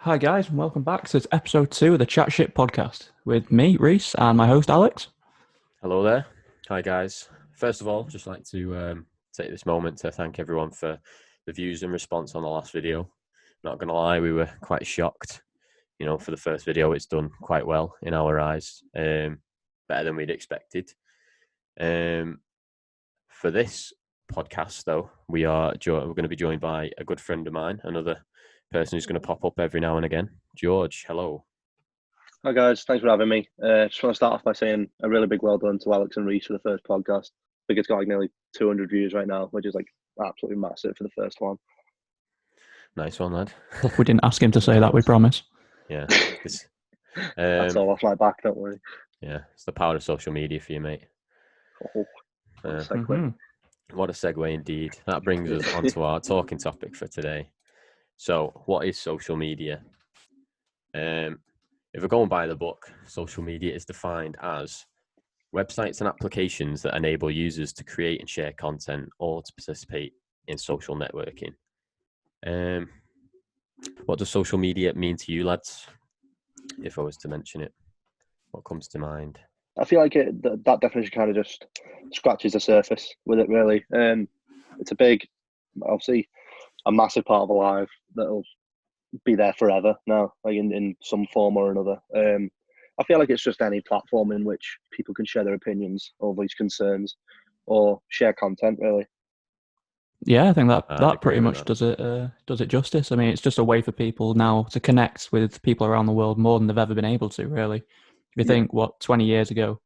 Hi guys, and welcome back to episode 2 of the ChatShip podcast with me, Reese, and my host Alex. Hello there. Hi guys. First of all, just like to take this moment to thank everyone for the views and response on the last video. Not gonna lie, we were quite shocked. For the first video, it's done quite well in our eyes, better than we'd expected. For this podcast, though, we're going to be joined by a good friend of mine, another person who's going to pop up every now and again. George, hello. Hi guys, thanks for having me. Just want to start off by saying a really big well done to Alex and Reese for the first podcast. I think it's got like nearly 200 views right now, which is like absolutely massive for the first one. Nice one, lad. We didn't ask him to say that, we promise. Yeah. That's all off my back, don't worry. Yeah, it's the power of social media for you, mate. Oh, what a segue. What a segue indeed. That brings us onto our talking topic for today. So, what is social media? If we're going by the book, social media is defined as websites and applications that enable users to create and share content or to participate in social networking. What does social media mean to you, lads? If I was to mention it, what comes to mind? I feel like that definition kind of just scratches the surface with it, really. It's a big, obviously, a massive part of our life that'll be there forever now, like in some form or another. I feel like it's just any platform in which people can share their opinions or voice concerns or share content, really. Yeah, I think that pretty much does it justice. I mean, it's just a way for people now to connect with people around the world more than they've ever been able to, really. If you think, 20 years ago,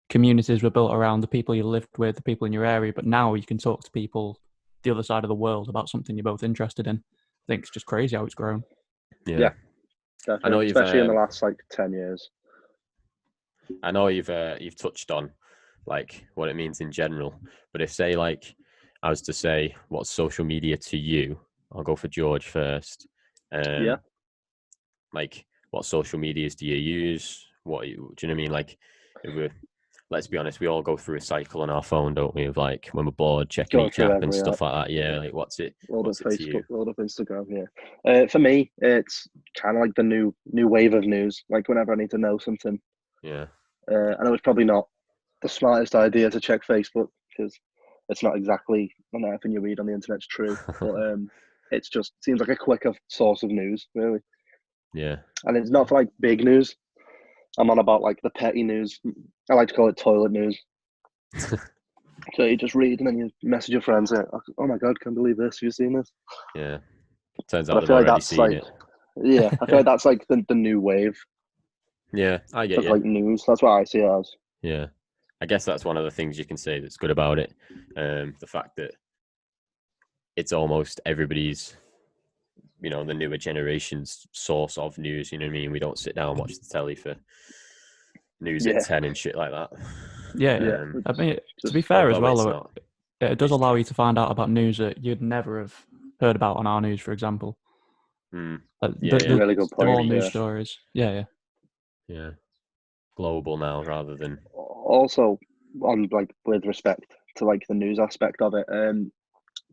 communities were built around the people you lived with, the people in your area, but now you can talk to people the other side of the world about something you're both interested in. I think it's just crazy how it's grown. Yeah, definitely. I know especially in the last 10 years. I know you've touched on like what it means in general, but if say like I was to say what's social media to you, I'll go for George first. Like what social medias do you use? Do you know what I mean? Like let's be honest, we all go through a cycle on our phone, don't we? Of like when we're bored, checking each app and stuff like that. Yeah, like what's it? Load up Facebook, load up Instagram. Yeah. For me, it's kind of like the new wave of news. Like whenever I need to know something. Yeah. I know it's probably not the smartest idea to check Facebook because it's not exactly everything you read on the internet's true. But it's just seems like a quicker source of news, really. Yeah. And it's not for like big news. I'm on about like the petty news. I like to call it toilet news. So you just read and then you message your friends and oh my god, can't believe this. Have you seen this? Yeah. Turns out they've already seen it. Yeah, I feel like that's like the new wave. Yeah, I get you. Like news. That's what I see it as. Yeah. I guess that's one of the things you can say that's good about it. The fact that it's almost everybody's, the newer generation's source of news. You know what I mean? We don't sit down and watch the telly for news at 10 and shit like that. Yeah. I mean, to be fair as well, it does allow you to find out about news that you'd never have heard about on our news, for example. Really good point. All news stories. Yeah. Global now rather than. Also, on like with respect to like the news aspect of it,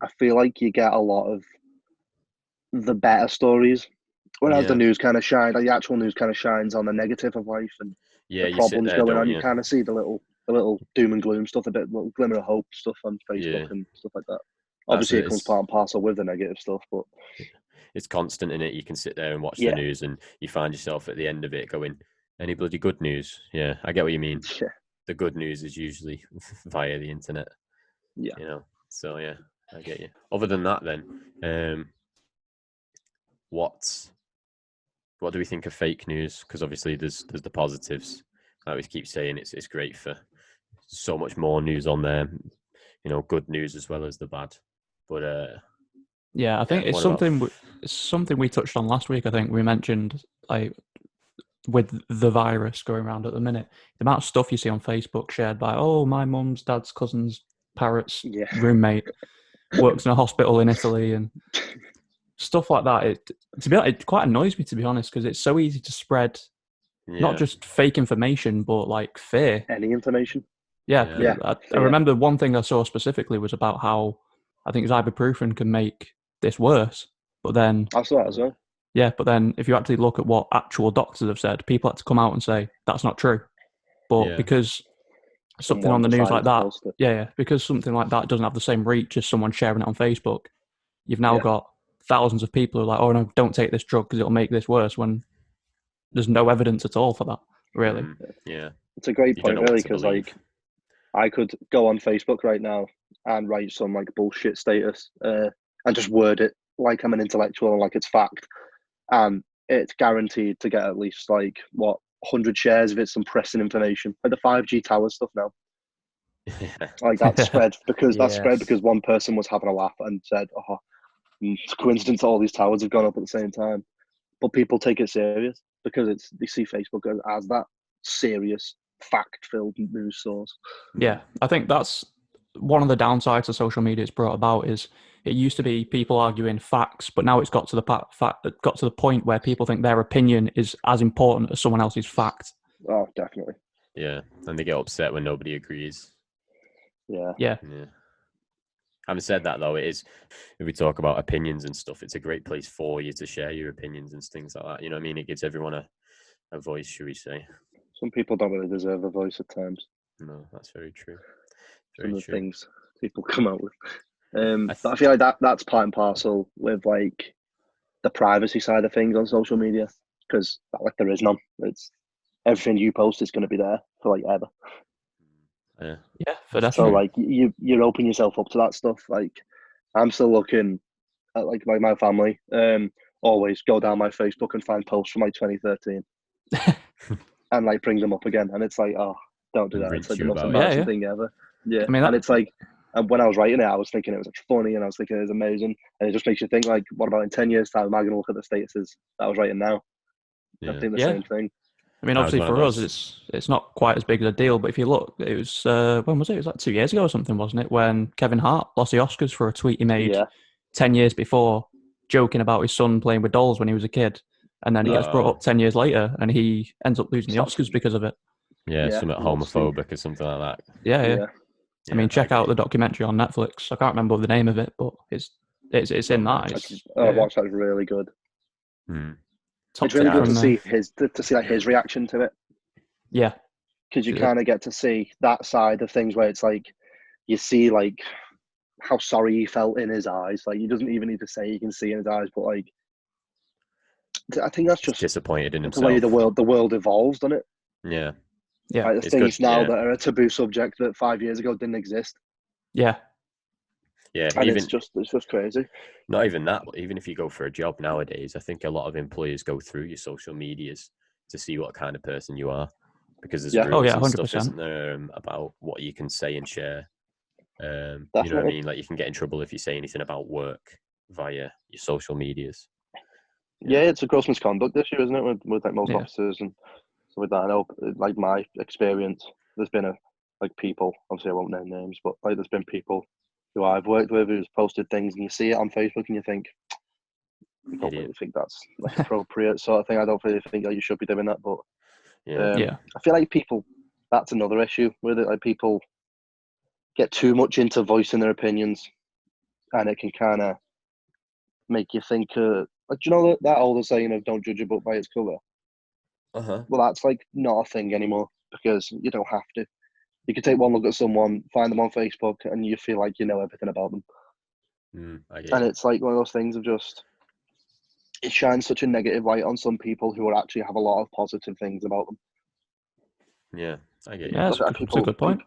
I feel like you get a lot of the better stories, whereas the news kind of shines. Like the actual news kind of shines on the negative of life and the problems going on. You kind of see the little doom and gloom stuff, little glimmer of hope stuff on Facebook and stuff like that. Obviously, it comes part and parcel with the negative stuff, but it's constant in it. You can sit there and watch the news, and you find yourself at the end of it going, "Any bloody good news?" Yeah, I get what you mean. Yeah. The good news is usually via the internet. Yeah. So yeah, I get you. Other than that, then, what do we think of fake news? Because obviously there's the positives. I always keep saying it's great for so much more news on there. Good news as well as the bad. But I think it's something we touched on last week. I think we mentioned like with the virus going around at the minute, the amount of stuff you see on Facebook shared by my mum's dad's cousin's parrot's roommate works in a hospital in Italy and stuff like that. It quite annoys me, to be honest, because it's so easy to spread not just fake information, but like fear. Any information. Yeah. I remember one thing I saw specifically was about how I think ibuprofen can make this worse. But then I saw that as well. Yeah, but then if you actually look at what actual doctors have said, people had to come out and say that's not true. But because something on the news like that, because something like that doesn't have the same reach as someone sharing it on Facebook, you've now got thousands of people who are like, oh no, don't take this drug because it'll make this worse, when there's no evidence at all for that, really. Yeah. It's a great point, really, because like I could go on Facebook right now and write some like bullshit status and just word it like I'm an intellectual and like it's fact, and it's guaranteed to get at least like 100 shares if it's some pressing information, like the 5G tower stuff now. Like that spread because one person was having a laugh and said, "Oh, it's a coincidence all these towers have gone up at the same time." But people take it serious because they see Facebook as that serious, fact-filled news source. Yeah, I think that's one of the downsides of social media it's brought about. Is it used to be people arguing facts, but now it's got to the point where people think their opinion is as important as someone else's fact. Oh, definitely. Yeah, and they get upset when nobody agrees. Yeah. Having said that, though, it is, if we talk about opinions and stuff, it's a great place for you to share your opinions and things like that. You know what I mean? It gives everyone a voice, should we say. Some people don't really deserve a voice at times. No, that's very true. Some of the things people come out with. But I feel like that's part and parcel with like the privacy side of things on social media, because like there is none. It's everything you post is going to be there for like ever. Yeah, for definitely. So like you open yourself up to that stuff. Like I'm still looking at like my family. Always go down my Facebook and find posts from like 2013, and like bring them up again. And it's like, oh, don't do that. It's like the most embarrassing thing ever. Yeah, I mean, and it's like, and when I was writing it, I was thinking it was like funny, and I was thinking it was amazing, and it just makes you think like, what about in 10 years' time? Am I going to look at the statuses that I was writing now? I think the same thing. I mean, obviously for us, it's not quite as big as a deal. But if you look, it was when was it? It was like 2 years ago or something, wasn't it? When Kevin Hart lost the Oscars for a tweet he made 10 years before, joking about his son playing with dolls when he was a kid, and then it gets brought up 10 years later, and he ends up losing the Oscars because of it. Yeah, something homophobic or something like that. Yeah. I mean, check out the documentary on Netflix. I can't remember the name of it, but it's in that. I watched that. It's really good. It's really good to see like his reaction to it. Yeah, because you kind of get to see that side of things where it's like you see like how sorry he felt in his eyes. Like he doesn't even need to say, you can see in his eyes, but like I think that's just disappointed in himself. The way the world evolves, doesn't it? Yeah. Like the things now that are a taboo subject that 5 years ago didn't exist. Yeah. Yeah, and it's just crazy. Not even that, but even if you go for a job nowadays, I think a lot of employers go through your social medias to see what kind of person you are, because there's rules and stuff, isn't there, about what you can say and share. You know what I mean? Like you can get in trouble if you say anything about work via your social medias. Yeah, it's a gross misconduct issue, isn't it? With like most officers and stuff like that. I know, like my experience, there's been people. Obviously, I won't name names, but like there's been people who I've worked with who's posted things, and you see it on Facebook, and you think, I don't really think that's like appropriate sort of thing. I don't really think that you should be doing that, but I feel like that's another issue with it. Like people get too much into voicing their opinions, and it can kind of make you think. Like, do you know that older saying of "Don't judge a book by its cover"? Well, that's like not a thing anymore, because you don't have to. You can take one look at someone, find them on Facebook, and you feel like you know everything about them. And it's like one of those things of just, it shines such a negative light on some people who are actually have a lot of positive things about them. Yeah, I get you. Yeah, that's a good point.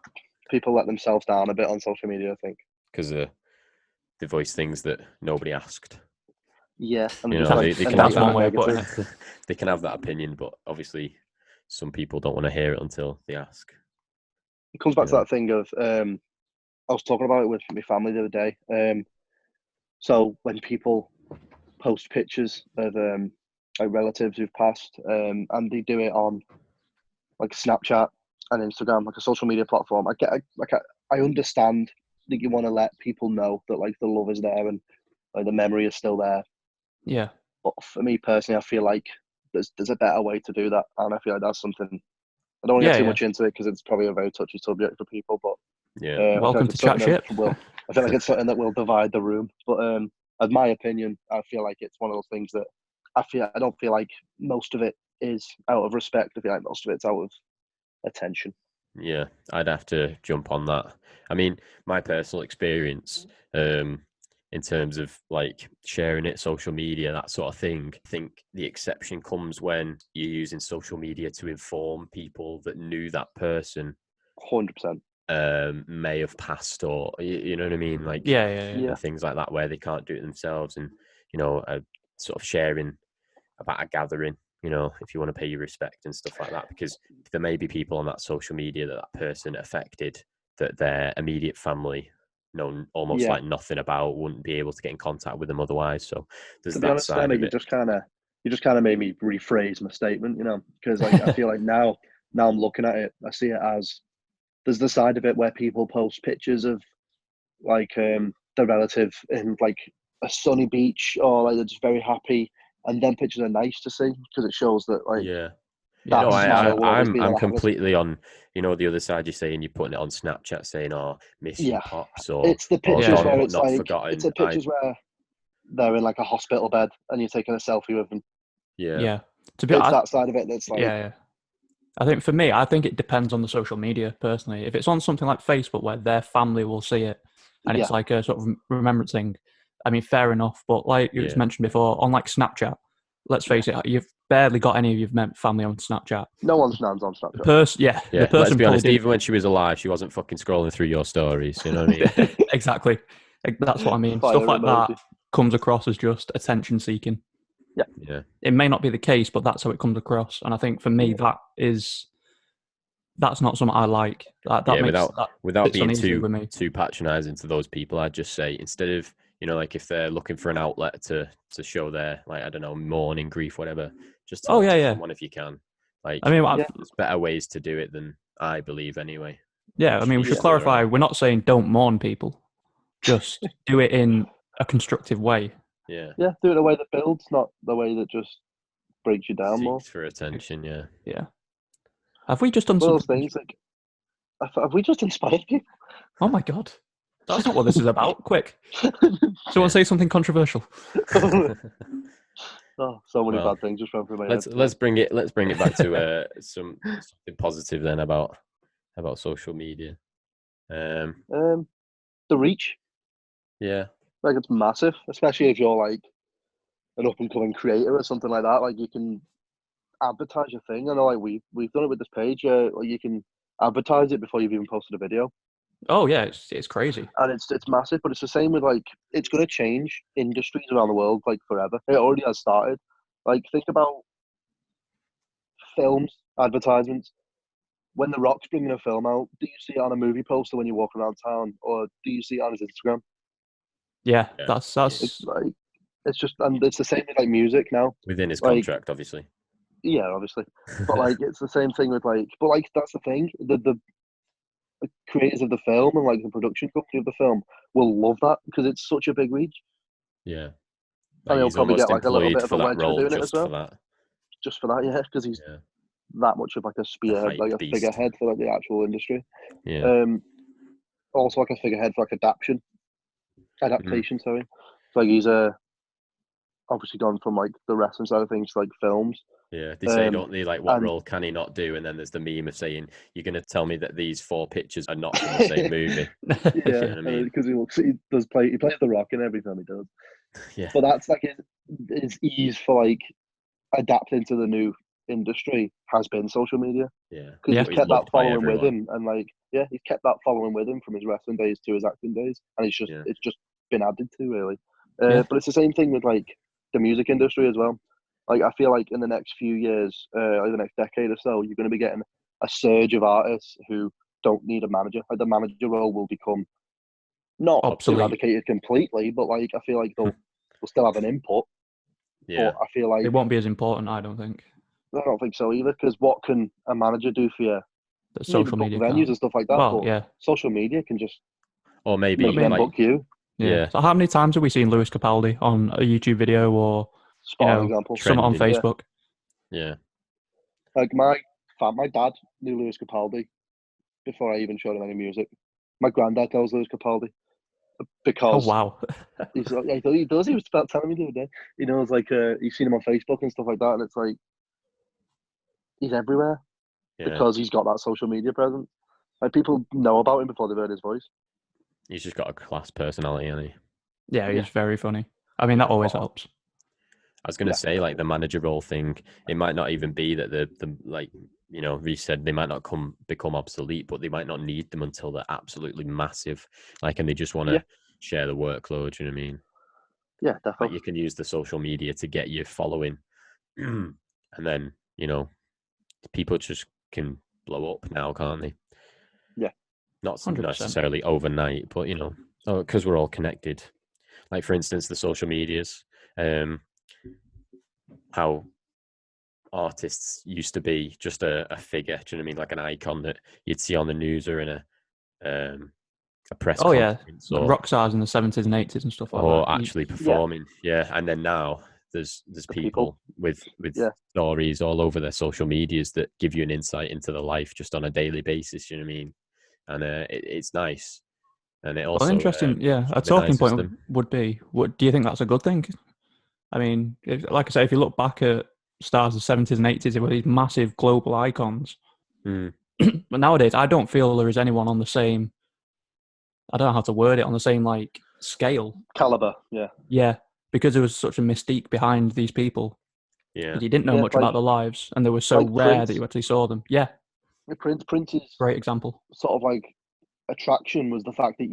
People let themselves down a bit on social media, I think. Because they voice things that nobody asked. Yeah. You know, they can have one way of putting it. They can have that opinion, but obviously some people don't want to hear it until they ask. It comes back to that thing of, I was talking about it with my family the other day. So when people post pictures of like relatives who've passed, and they do it on like Snapchat and Instagram, like a social media platform, I understand that you want to let people know that like the love is there and like the memory is still there. Yeah. But for me personally, I feel like there's a better way to do that, and I feel like that's something. I don't want to get too much into it because it's probably a very touchy subject for people. But welcome to ChatShip. I feel like it's something that will divide the room. But in my opinion, I feel like it's one of those things that I don't feel like most of it is out of respect. I feel like most of it's out of attention. Yeah, I'd have to jump on that. I mean, my personal experience, in terms of like sharing it, social media, that sort of thing, I think the exception comes when you're using social media to inform people that knew that person 100%. may have passed, or you know what I mean, like Yeah. and things like that, where they can't do it themselves, and sort of sharing about a gathering, if you want to pay your respect and stuff like that, because there may be people on that social media that person affected, that their immediate family know almost like nothing about, wouldn't be able to get in contact with them otherwise. So there's to be that honest, side Emma, of it. you just kind of made me rephrase my statement, because like I feel like now I'm looking at it, I see it as there's the side of it where people post pictures of like the relative in like a sunny beach, or like they're just very happy, and then pictures are nice to see because it shows that like that no, smile will always be I'm there. completely on, the other side. You're saying you're putting it on Snapchat, saying, "Oh, miss you, pops," or it's the pictures where it's not like forgotten. it's the pictures where they're in like a hospital bed and you're taking a selfie with them. Yeah. To be it's that side of it that's like I think for me, I think it depends on the social media personally. If it's on something like Facebook where their family will see it and it's like a sort of remembrance thing, I mean, fair enough. But like you mentioned before, on like Snapchat, let's face it, you've barely got any of your family on Snapchat. No one's on Snapchat. The person let's be honest, even when she was alive, she wasn't fucking scrolling through your stories. You know what I mean? Exactly. That's what I mean. Stuff like that comes across as just attention seeking. Yeah. It may not be the case, but that's how it comes across. And I think for me, that's not something I like. Without being too patronising to those people, I'd just say, instead of, like if they're looking for an outlet to show their, like, I don't know, mourning, grief, whatever, just tell someone if you can. Like, I mean, there's better ways to do it than I believe anyway. Yeah, I mean, we should clarify, we're not saying don't mourn people. Just do it in a constructive way. Yeah, do it in a way that builds, not the way that just breaks you down more. For attention, yeah. Have we just done those things? Like, have we just inspired people? Oh my god, that's not what this is about. Quick, someone say something controversial. Oh, so many bad things just ran through my head. Let's bring it back to something positive then about social media. The reach. Yeah. Like, it's massive, especially if you're like an up and coming creator or something like that. Like, you can advertise your thing. I know, like we've done it with this page. Like, you can advertise it before you've even posted a video. Oh yeah, it's crazy, and it's massive. But it's the same with like, it's going to change industries around the world like forever. It already has started. Like, think about films advertisements. When The Rock's bringing a film out, do you see it on a movie poster when you walk around town, or do you see it on his Instagram? Yeah, that's it's like, it's just, and it's the same with like music now. Within his contract, obviously. Yeah, obviously. But like, it's the same thing with like, but like, that's the thing. The creators of the film and like the production company of the film will love that because it's such a big reach. Yeah. Like, and he'll probably get like a little bit of a wedge for doing it as well. Just for that, yeah, because he's that much of like a spearhead, like a figurehead for like the actual industry. Yeah. Also like a figurehead for like adaptation. Sorry, so, like, he's obviously gone from like the wrestling side of things to like films. Yeah, they say, don't they, like, what role can he not do? And then there's the meme of saying, you're going to tell me that these 4 pictures are not from the same movie. Yeah, you know what I mean? Because he plays The Rock in every film he does. Yeah. But that's like his ease for like adapting to the new industry has been social media. Yeah. Because he's kept that following with him, and like, he's kept that following with him from his wrestling days to his acting days, and it's just been added to, really. But it's the same thing with like the music industry as well. Like, I feel like in the next few years, like the next decade or so, you're going to be getting a surge of artists who don't need a manager. Like, the manager role will become not eradicated completely, but like, I feel like they'll still have an input. Yeah. But I feel like it won't be as important. I don't think so either. Because what can a manager do for you? The social media venues and stuff like that. Well, but social media can just or maybe like, book you. Yeah. So how many times have we seen Lewis Capaldi on a YouTube video or example, someone on Facebook? Yeah. Like, my dad knew Lewis Capaldi before I even showed him any music. My granddad knows Lewis Capaldi. because wow. he's like, yeah, he does. He was about telling me the other day. He knows, like, you've seen him on Facebook and stuff like that, and it's like he's everywhere Yeah, because he's got that social media presence. Like, people know about him before they've heard his voice. he's just got a class personality, hasn't he? Yeah, he's very funny. I mean, that always helps. I was going to say, like, the manager role thing, it might not even be that the like, you know, Reece said they might not become obsolete, but they might not need them until they're absolutely massive. Like, and they just want to share the workload, you know what I mean? Yeah, definitely. Like, you can use the social media to get you following. And then, you know, people just can blow up now, can't they? Yeah. Not 100%. necessarily overnight, but, you know, because we're all connected. Like, for instance, the social medias, how artists used to be just a figure, do you know what I mean? Like an icon that you'd see on the news or in a press conference. Or rock stars in the 70s and 80s and stuff like or that. Actually performing. Yeah. And then now there's people with stories all over their social medias that give you an insight into their life just on a daily basis, you know what I mean? And it's nice. And it also interesting, a talking point would be, do you think that's a good thing? I mean, like I say, if you look back at stars of the 70s and 80s, they were these massive global icons. But nowadays, I don't feel there is anyone on the same, I don't know how to word it, on the same, like, scale. Caliber, yeah. Yeah, because there was such a mystique behind these people. Yeah. You didn't know much about their lives, and they were so like rare Prince, that you actually saw them. Yeah. Prince's great example. Sort of like attraction was the fact that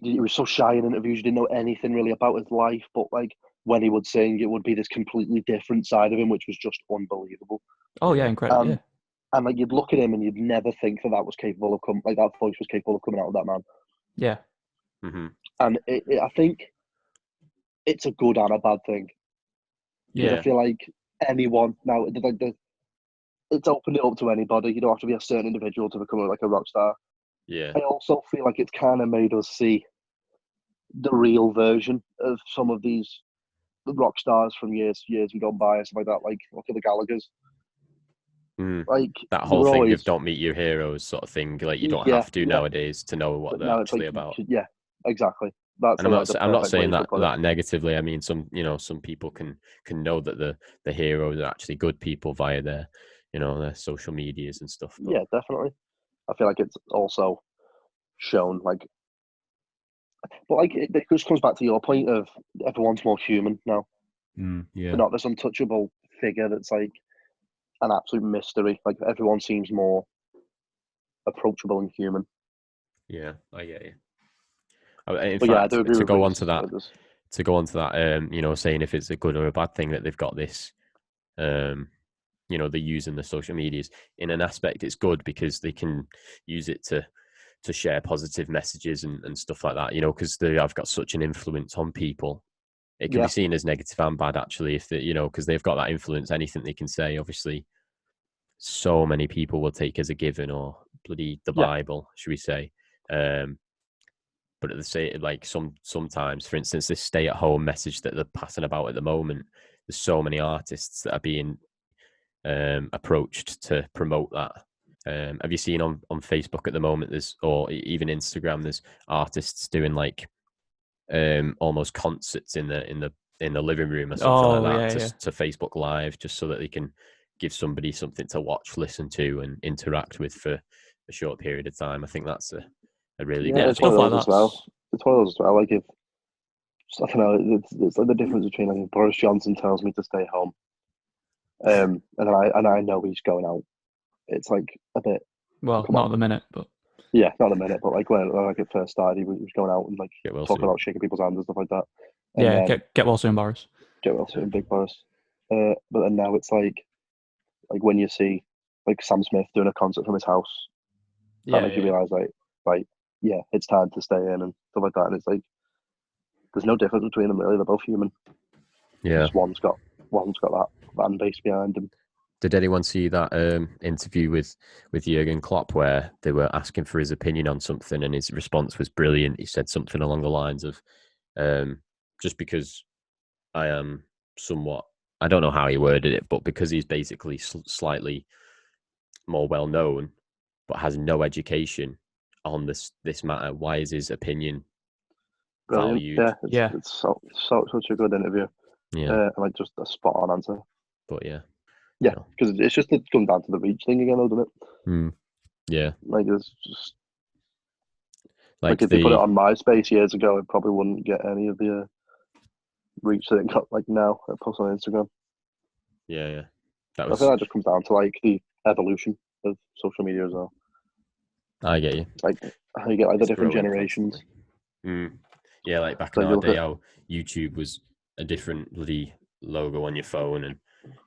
he was so shy in interviews, you didn't know anything really about his life, but like when he would sing, it would be this completely different side of him, which was just unbelievable. Oh yeah, incredible. Yeah. And like you'd look at him and you'd never think that was capable of that voice was capable of coming out of that man. Yeah. Mm-hmm. And I think it's a good and a bad thing. Yeah. I feel like anyone now, it's opened it up to anybody. You don't have to be a certain individual to become like a rock star. Yeah. I also feel like it's kind of made us see the real version of some of these rock stars from years gone by and stuff like that. Like, look at the Gallaghers. Like that whole thing of don't meet your heroes sort of thing. Like you don't have to nowadays to know what they're actually about. Yeah, exactly. That's and I'm not saying that negatively. I mean, some people can know that the heroes are actually good people via their their social medias and stuff. But... Yeah, definitely. I feel like it's also shown like, but like it just comes back to your point of everyone's more human now. Yeah, they're not this untouchable figure that's like an absolute mystery. Like everyone seems more approachable and human. Yeah, I get you. In fact, to go on to that, saying if it's a good or a bad thing that they've got this, they're using the social medias. In an aspect, it's good because they can use it to share positive messages and stuff like that, because they have got such an influence on people. It can be seen as negative and bad, actually, if they, because they've got that influence. Anything they can say, obviously, so many people will take as a given, or bloody the Bible, should we say? But at the same, like sometimes, for instance, this stay-at-home message that they're passing about at the moment, there's so many artists that are being approached to promote that. Have you seen on Facebook at the moment? Or even Instagram, there's artists doing like almost concerts in the living room or something like that to Facebook Live, just so that they can give somebody something to watch, listen to, and interact with for a short period of time. I think that's a really good stuff like that as well. It's one of those as well. Like if I don't know, it's like the difference between like if Boris Johnson tells me to stay home, and I know he's going out. It's like a bit. Well, not at the minute, but yeah, not at the minute. But like when it first started, he was going out and like talking about shaking people's hands and stuff like that. And get well soon, Boris. Get well soon, big Boris. But then now it's like when you see like Sam Smith doing a concert from his house, that makes you realise like it's time to stay in and stuff like that. And it's like there's no difference between them really. They're both human. Yeah, just one's got that fan base behind him. Did anyone see that interview with Jurgen Klopp where they were asking for his opinion on something and his response was brilliant? He said something along the lines of, just because I am somewhat, I don't know how he worded it, but because he's basically slightly more well known but has no education on this matter, why is his opinion Brilliant. valued. Yeah, it's such a good interview. Yeah, And like just a spot on answer. but yeah, Yeah, because it's just it comes down to the reach thing again, doesn't it? Yeah, like it's just like if you put it on MySpace years ago, it probably wouldn't get any of the reach that it got like now. It posts on Instagram. Yeah. I think that just comes down to like the evolution of social media as well. I get you. Like how you get like the different growing generations. Yeah, like back in our day, how YouTube was a different bloody logo on your phone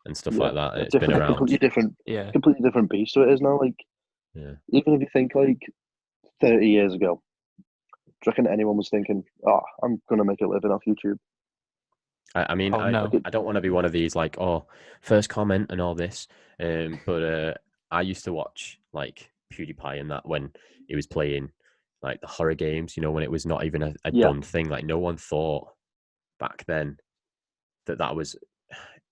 and stuff like that. And it's been around. Completely different beast to it is now. Like, even if you think like 30 years ago, do you reckon anyone was thinking, "Oh, I'm gonna make a living off YouTube"? I mean, I don't want to be one of these like, oh, first comment and all this. But I used to watch like PewDiePie and that when he was playing like the horror games, you know, when it was not even a done thing. Like no one thought back then that was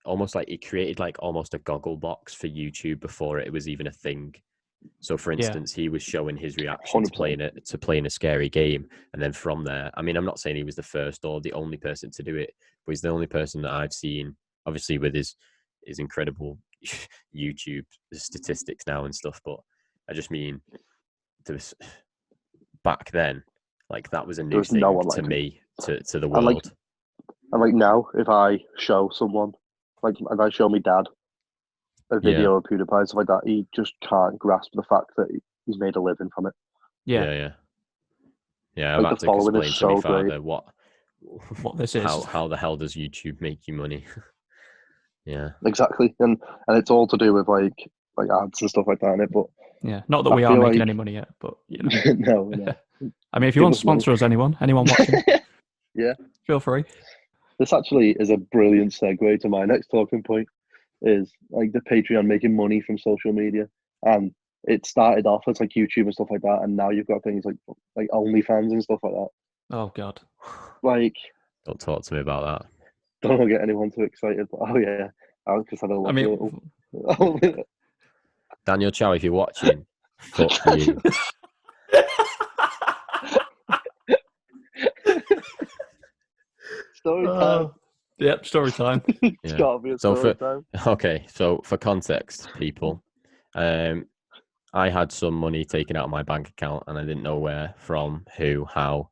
almost like he created like almost a goggle box for YouTube before it was even a thing. So, for instance, he was showing his reaction to playing a scary game, and then from there, I mean, I'm not saying he was the first or the only person to do it, but he's the only person that I've seen, obviously with his incredible YouTube statistics now and stuff. But I just mean, back then, like that was a new thing to me, to the world. And like now, if I show someone, like if I show me dad a video of PewDiePie and stuff like that, he just can't grasp the fact that he's made a living from it. Yeah. I've had to explain to my father what this is. How the hell does YouTube make you money? Yeah, exactly, and it's all to do with like ads and stuff like that in it. But yeah, not that we are making any money yet, but you know. no. I mean, if you want to sponsor us, anyone watching, yeah, feel free. This actually is a brilliant segue to my next talking point. Is like the Patreon making money from social media, and it started off as like YouTube and stuff like that, and now you've got things like OnlyFans and stuff like that. Oh God! Like, don't talk to me about that. Don't get anyone too excited. But oh yeah, I just had a look. Daniel Chow, if you're watching, fuck you. Story time. Yep, story time. It's gotta be a story time. Okay, so for context, people, I had some money taken out of my bank account and I didn't know where, from, who, how.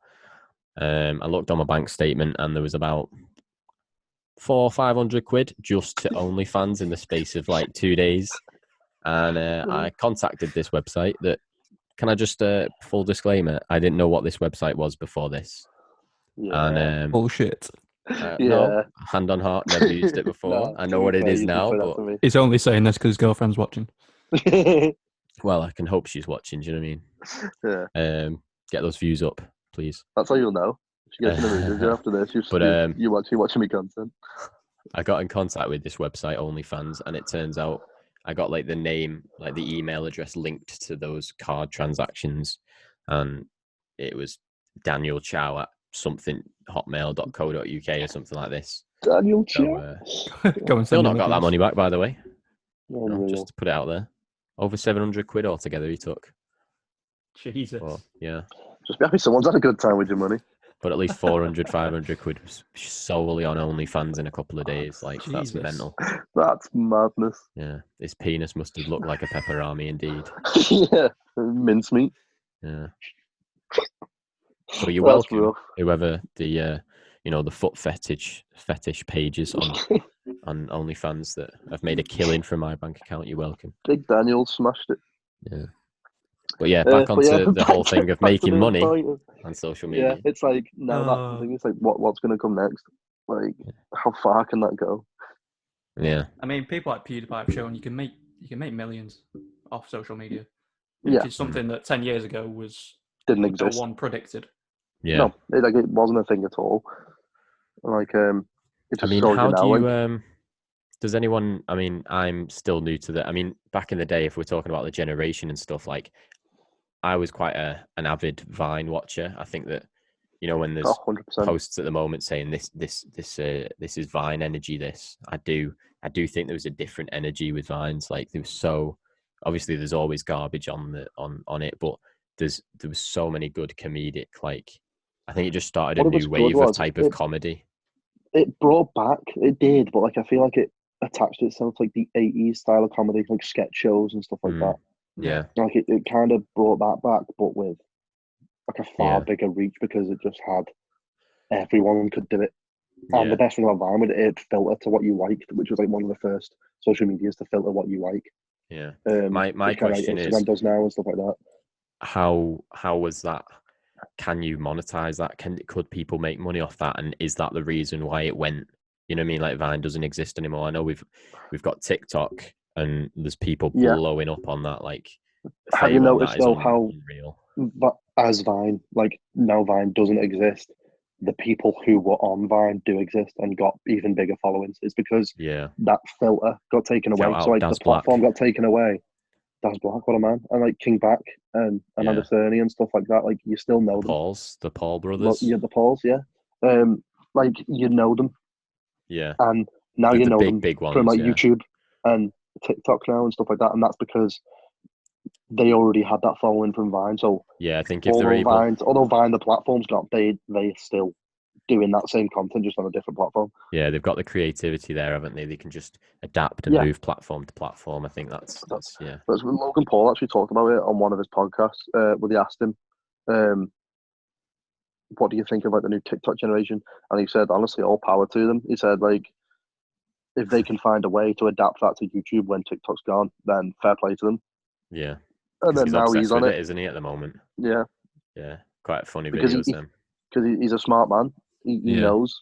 I looked on my bank statement and there was about 400 or 500 quid just to OnlyFans in the space of like 2 days. And I contacted this website that, can I just, full disclaimer, I didn't know what this website was before this. Yeah. And bullshit. No, hand on heart, never used it before. I know what it is now, but he's only saying this because his girlfriend's watching. Well, I can hope she's watching. Do you know what I mean? Yeah. Get those views up, please. That's how you'll know. She gets in the mood after this. You're watching me content. I got in contact with this website, OnlyFans, and it turns out I got like the name, like the email address linked to those card transactions, and it was Daniel Chow at something hotmail.co.uk or something like this. Daniel Chow. Go and still not got that money back, by the way. Just to put it out there. Over 700 quid altogether he took. Jesus. Well, yeah. Just be happy someone's had a good time with your money. But at least 400, 500 quid was solely on OnlyFans in a couple of days. Like, Jesus. That's mental. That's madness. Yeah. His penis must have looked like a pepperami indeed. Yeah. Mincemeat. Yeah. So you're welcome, rough. Whoever the the foot fetish pages on OnlyFans that have made a killing from my bank account. You're welcome. Big Daniel smashed it. Yeah. But yeah, back onto the whole thing of making money on social media. Yeah, it's like now that's the thing. It's like what's going to come next? Like how far can that go? Yeah. I mean, people like PewDiePie have shown you can make millions off social media, which is something that 10 years ago didn't exist. No one predicted. Yeah. No, it wasn't a thing at all. Like how do you does anyone? I mean, I'm still new to that. I mean, back in the day, if we're talking about the generation and stuff, like I was quite an avid Vine watcher. I think that when there's 100%. Posts at the moment saying this is Vine energy. I do think there was a different energy with Vines. Like there was obviously there's always garbage on it, but there was so many good comedic like I think it just started What a it was new good wave of was type of comedy. it brought back, it did, but like I feel like it attached itself to like the 80s style of comedy, like sketch shows and stuff like that. Yeah. Like it kind of brought that back, but with like a far bigger reach because it just had everyone could do it. And the best thing about Vine, it filter to what you liked, which was like one of the first social medias to filter what you like. Yeah. My Like question is, Instagram does now and stuff like that. How was that? Can you monetize that? Could people make money off that? And is that the reason why it went? You know what I mean? Like Vine doesn't exist anymore. I know we've got TikTok and there's people blowing up on that. Like, the have you fame on noticed that is though how unreal. as Vine, like now Vine doesn't exist, the people who were on Vine do exist and got even bigger followings. It's because that filter got taken away. Shout So out like Daz the platform Black. got taken away. Daz Black, what a man, and like King Back and Amanda Thurney and stuff like that. Like you still know them. The Paul brothers. Yeah, the Pauls, yeah. Like you know them. Yeah. And now The you know big them ones, from like YouTube and TikTok now and stuff like that, and that's because they already had that following from Vine. So I think if they're able, although Vine the platform's got, they still doing that same content just on a different platform. Yeah, they've got the creativity there, haven't they? They can just adapt and move platform to platform. I think that's yeah. But Logan Paul actually talked about it on one of his podcasts. Where they asked him, "What do you think about the new TikTok generation?" And he said, "Honestly, all power to them." He said, "Like, if they can find a way to adapt that to YouTube when TikTok's gone, then fair play to them." Yeah. And then he's now obsessed he's on with it, isn't he? At the moment. Yeah. Yeah. Quite funny because videos. Then. Because he's a smart man. He knows.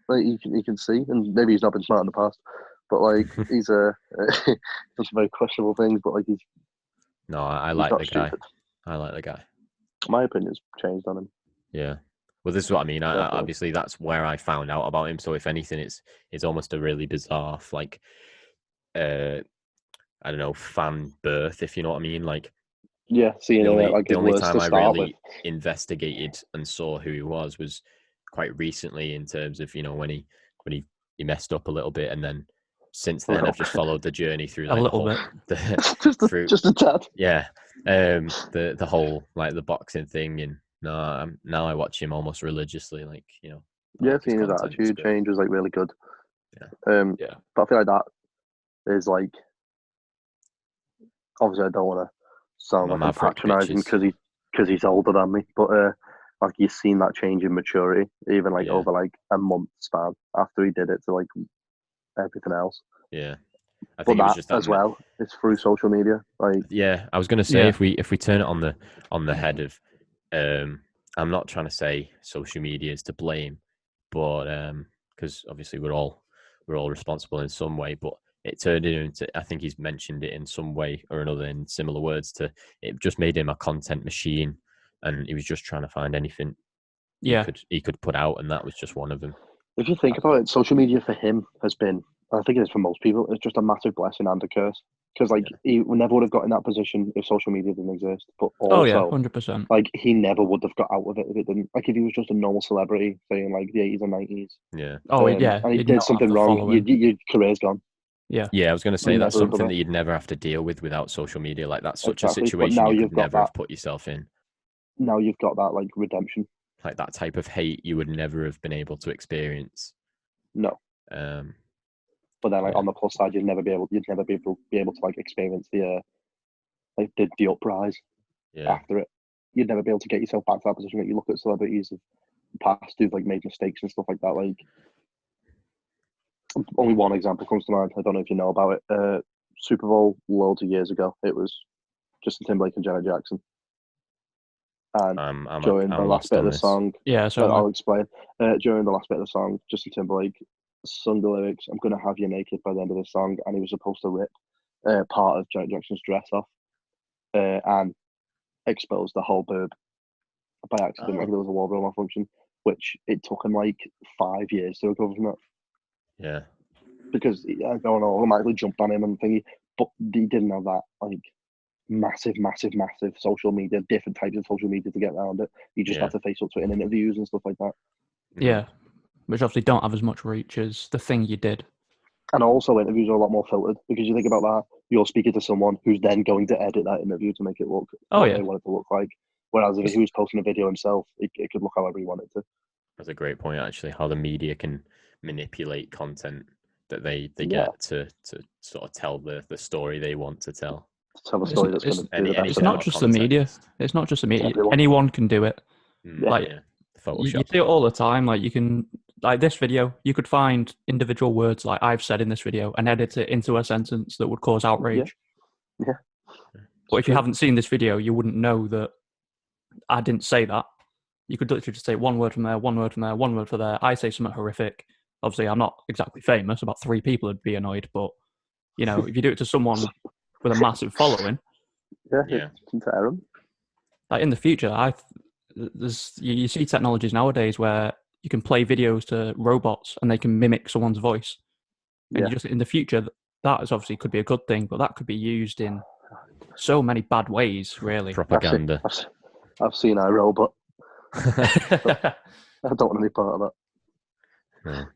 Like, he can see, and maybe he's not been smart in the past, but like he's does some very questionable things. But like I like the guy. Stupid. I like the guy. My opinion's changed on him. Yeah. Well, this is what I mean. Obviously, that's where I found out about him. So, if anything, it's almost a really bizarre, like, I don't know, fan birth, if you know what I mean. Like, seeing the only time I really investigated and saw who he was quite recently, in terms of when he messed up a little bit, and then since then I've just followed the journey through like a little bit, just a tad. Yeah, the whole like the boxing thing, and now I watch him almost religiously, like seeing his attitude change was like really good. Yeah. But I feel like that is like, obviously I don't want to sound like I'm patronising because he's older than me, but like you've seen that change in maturity, even like over like a month span after he did it to like everything else. Yeah, I think it was just that as well. It's through social media. Like, I was going to say if we turn it on the head of, I'm not trying to say social media is to blame, but because obviously we're all responsible in some way, but it turned into, I think he's mentioned it in some way or another in similar words to, it just made him a content machine, and he was just trying to find anything he could put out, and that was just one of them. If you think about it, social media for him has been, I think it is for most people, it's just a massive blessing and a curse. Because like he never would have got in that position if social media didn't exist. But also, 100%. Like he never would have got out of it if it didn't. Like if he was just a normal celebrity, saying like the 80s and 90s. Yeah. And he did something wrong, your career's gone. Yeah. I was going to say that's something that you'd never have to deal with without social media. Like that's such a situation now you could never have put yourself in. Now you've got that like redemption. Like that type of hate you would never have been able to experience. No. But then like on the plus side, you'd never be able to like experience the uprise after it. You'd never be able to get yourself back to that position. Like you look at celebrities of the past who've like made mistakes and stuff like that. Like only one example comes to mind. I don't know if you know about it. Super Bowl loads of years ago. It was Justin Timberlake and Janet Jackson. And during the last bit of the song, I'll explain. During the last bit of the song, Justin Timberlake sung the lyrics, "I'm gonna have you naked" by the end of the song, and he was supposed to rip part of Janet Jackson's dress off and expose the whole boob by accident. Like there was a wardrobe malfunction, which it took him like 5 years to recover from that. Yeah, because I don't know, automatically jumped on him and thingy, but he didn't have that like massive social media, different types of social media to get around it. You just have to face up to it in interviews and stuff like that. Yeah, which obviously don't have as much reach as the thing you did. And also interviews are a lot more filtered because you think about that, you're speaking to someone who's then going to edit that interview to make it look what they want it to look like. Whereas if he was posting a video himself, it could look however he wanted to. That's a great point, actually. How the media can manipulate content that they Yeah. get to sort of tell the story they want to tell. Tell a story that's going to do the best. It's not just the media. It's not just the media. Anyone can do it. Like you see it all the time. Like you can, like this video, you could find individual words like I've said in this video and edit it into a sentence that would cause outrage. Yeah. But if you haven't seen this video, you wouldn't know that I didn't say that. You could literally just say one word from there, one word from there, one word from there. I say something horrific. Obviously, I'm not exactly famous. About 3 people would be annoyed. But, you know, if you do it to someone with a massive following. Yeah. Like in the future, you see technologies nowadays where you can play videos to robots and they can mimic someone's voice. And you just in the future, that is obviously could be a good thing, but that could be used in so many bad ways, really. Propaganda. I've seen iRobot. I don't want any part of that.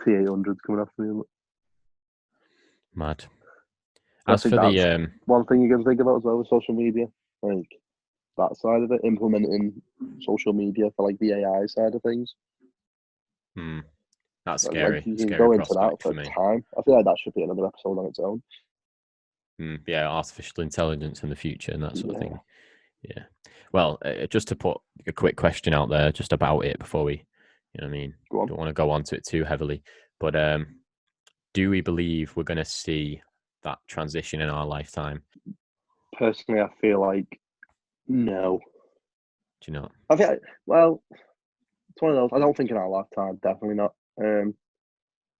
T800's coming after me. Mad. As for the one thing you can think about as well with social media, like that side of it, implementing social media for like the AI side of things. That's scary. Like, you can go into that for time. I feel like that should be another episode on its own. Yeah, artificial intelligence in the future and that sort of thing. Yeah. Well, just to put a quick question out there just about it before we, you know what I mean? Don't want to go on to it too heavily. But do we believe we're going to see that transition in our lifetime? Personally, I feel like no. Do you know? I think, well, it's one of those. I don't think in our lifetime, definitely not.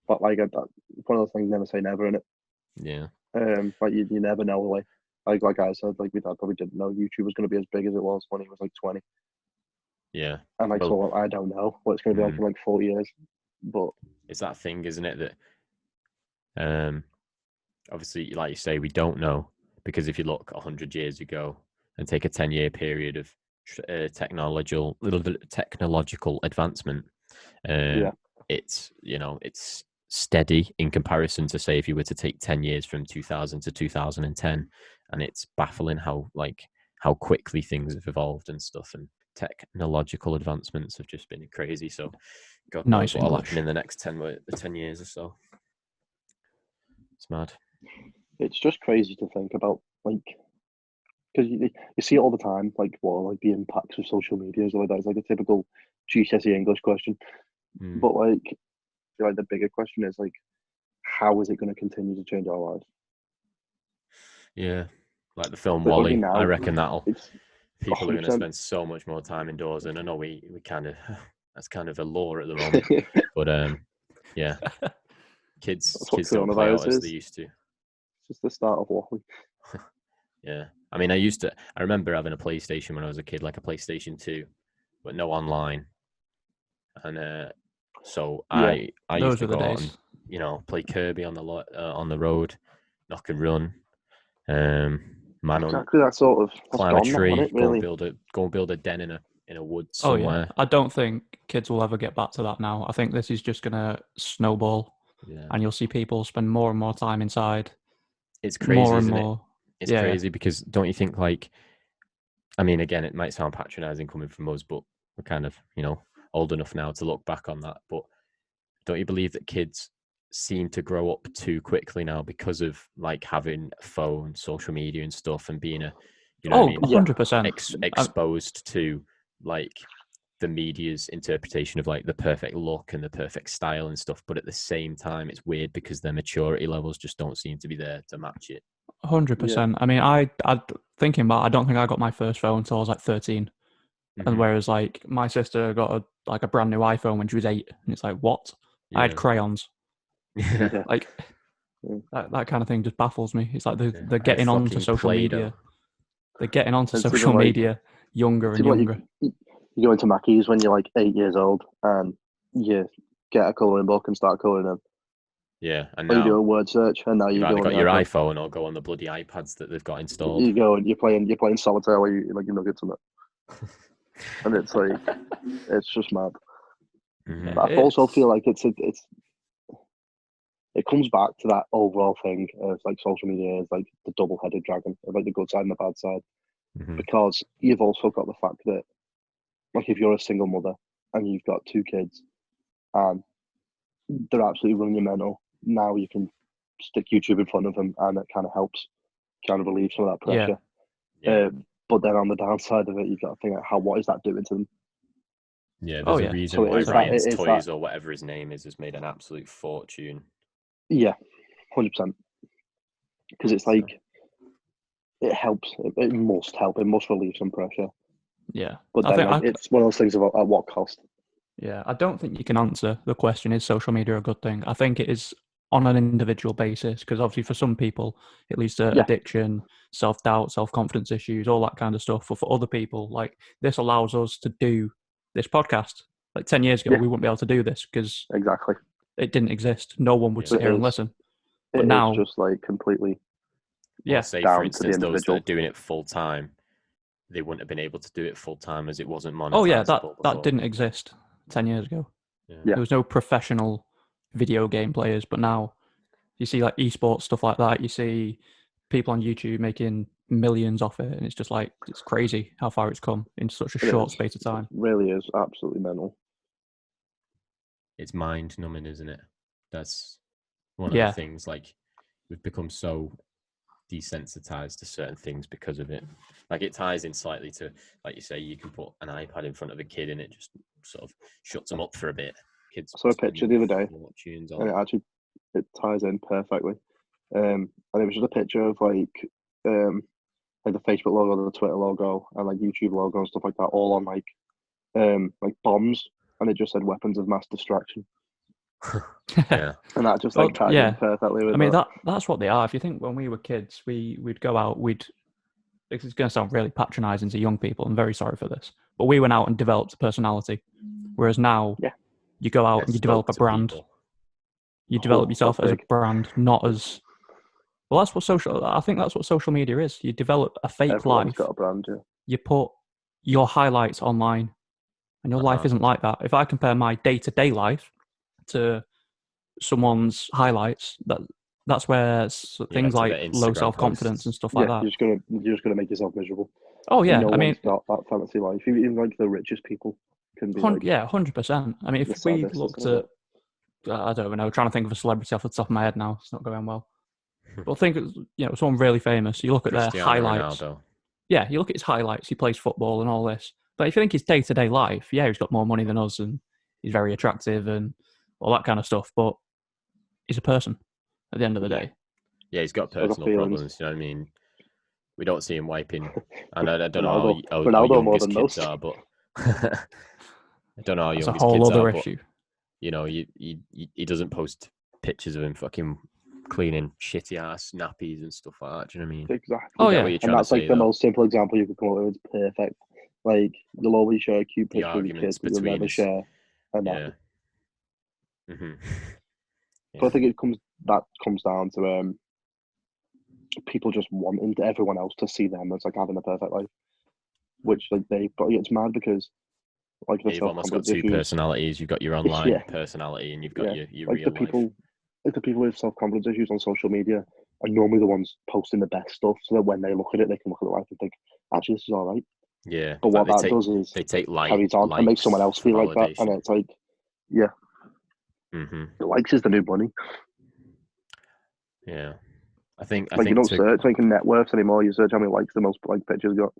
But like, it's one of those things, never say never, innit? Yeah. Like you never know. Like I said, like my dad probably didn't know YouTube was going to be as big as it was when he was like 20. Yeah. And like, so I don't know what it's going to be on for like 4 years. But it's that thing, isn't it? That obviously, like you say, we don't know, because if you look 100 years ago and take a 10-year period of technological advancement, it's, you know, it's steady in comparison to, say, if you were to take 10 years from 2000 to 2010, and it's baffling how quickly things have evolved and stuff, and technological advancements have just been crazy. So God knows what'll happen in the next 10 years or so. It's mad. It's just crazy to think about, like, because you see it all the time, like the impacts of social media. So like that's like a typical GCSE English question. But like the bigger question is like, how is it going to continue to change our lives? Yeah, like the film WALL-E. I reckon people are going to 100%. spend so much more time indoors, and I know we kind of that's kind of a law at the moment. But yeah, kids don't play out as they used to. It's just the start of WALL-E. Yeah, I mean, I remember having a PlayStation when I was a kid, like a PlayStation 2, but no online, and so I used to go out and, you know, play Kirby on the road, knock and run, exactly that sort of climb a tree, go and build a den in a wood somewhere. Oh yeah, I don't think kids will ever get back to that now. I think this is just gonna snowball, and you'll see people spend more and more time inside. It's crazy, isn't it? It's crazy because don't you think, like, I mean, again, it might sound patronizing coming from us, but we're kind of, you know, old enough now to look back on that. But don't you believe that kids seem to grow up too quickly now because of like having a phone, social media and stuff, and being you know, 100%. Exposed to like the media's interpretation of like the perfect look and the perfect style and stuff, but at the same time it's weird because their maturity levels just don't seem to be there to match it. 100%. I mean, I thinking about, I don't think I got my first phone until I was like 13, and whereas like my sister got a brand new iPhone when she was 8, and it's like, what? I had crayons. Like that kind of thing just baffles me. It's like they're getting onto social media. They're getting onto social media younger and younger. You go into Mackey's when you're like 8 years old and you get a colouring book and start colouring them. Yeah, and now you do a word search, and now you've either got your iPhone or go on the bloody iPads that they've got installed. You go and you're playing solitaire where you like your nuggets and that, and it's like it's just mad. But I also feel like it comes back to that overall thing of like social media is like the double-headed dragon of like the good side and the bad side. because you've also got the fact that, like, if you're a single mother and you've got 2 kids and they're absolutely running you mental, now you can stick YouTube in front of them and it kind of helps kind of relieve some of that pressure. Yeah. But then on the downside of it, you've got to think, what is that doing to them? Yeah, there's a reason why Ryan's Toys or whatever his name is has made an absolute fortune. Yeah, 100%. Because it's like, it helps. It must help. It must relieve some pressure. Yeah. But then it's one of those things about at what cost. Yeah, I don't think you can answer the question, is social media a good thing? I think it is on an individual basis, because obviously for some people it leads to addiction, self-doubt, self-confidence issues, all that kind of stuff. But for other people, like, this allows us to do this podcast. Like 10 years ago, we wouldn't be able to do this because it didn't exist. No one would sit here and listen. But now it's just like completely say, for instance, those that are doing it full time, they wouldn't have been able to do it full time as it wasn't monetizable. Oh yeah, that didn't exist 10 years ago. There was no professional video game players, but now you see like esports stuff like that. You see people on YouTube making millions off it, and it's just like, it's crazy how far it's come in such a short space of time. It really is absolutely mental. It's mind numbing, isn't it? That's one of the things. Like, we've become so desensitized to certain things because of it. Like, it ties in slightly to, like you say, you can put an iPad in front of a kid and it just sort of shuts them up for a bit. Kids I saw a picture the other day, and it ties in perfectly. And it was just a picture of like the Facebook logo, the Twitter logo, and like YouTube logo and stuff like that, all on like bombs, and it just said weapons of mass distraction. And that just like tied in perfectly with that's what they are. If you think when we were kids, we'd go out, this is going to sound really patronizing to young people, I'm very sorry for this, but we went out and developed a personality, whereas now you go out and you develop a brand. You develop yourself as a brand, not as well. I think that's what social media is. You develop a fake life. Got a brand, You put your highlights online, and your life isn't like that. If I compare my day-to-day life to someone's highlights, that's where things like low self-confidence and stuff like that. You're just gonna make yourself miserable. Oh yeah, no one's got that fantasy life. Even like the richest people can be. 100%. I mean, if we looked at, I don't know, trying to think of a celebrity off the top of my head now, it's not going well. But think, someone really famous. You look at their highlights. Ronaldo. Yeah, you look at his highlights. He plays football and all this. But if you think his day-to-day life, he's got more money than us and he's very attractive and all that kind of stuff. But he's a person at the end of the day. Yeah, he's got personal problems. You know what I mean? We don't see him wiping. And I don't know how young his kids are, but I don't know how young his kids are. That's a whole other issue. He doesn't post pictures of him fucking cleaning shitty ass nappies and stuff like that. Do you know what I mean? Exactly. Oh yeah, and that's like the most simple example you could come up with. It's perfect. Like, you'll always share a cute picture of your kids, but you'll never share a nappy. So I think it comes down to people just wanting everyone else to see them as like having a perfect life, which like but it's mad because like you've almost got two personalities. You've got your online personality and you've got your like real life. Like the people with self-confidence issues on social media are normally the ones posting the best stuff, so that when they look at it, they can look at the life and think, actually, this is all right. Yeah. But what that does is they take carries on and makes someone else feel like that, and it's like, the likes is the new money. Yeah. I think you don't search like net worths anymore. You search how many likes the most like pictures got.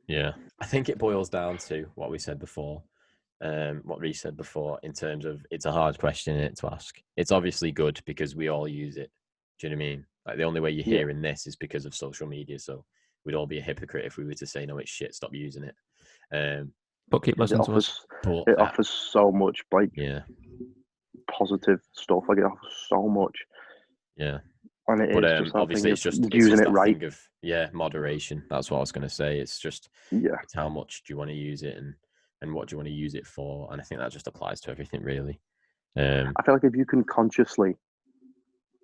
Yeah, I think it boils down to what we said before, what Reece said before, in terms of it's a hard question to ask. It's obviously good because we all use it. Do you know what I mean? Like, the only way you're hearing this is because of social media. So we'd all be a hypocrite if we were to say, no, it's shit, stop using it. But keep listening to us. It offers so much like positive stuff. Like, it offers so much. Yeah. And obviously it's just using it right. Thing of moderation. That's what I was going to say. It's just it's how much do you want to use it and what do you want to use it for? And I think that just applies to everything, really. I feel like if you can consciously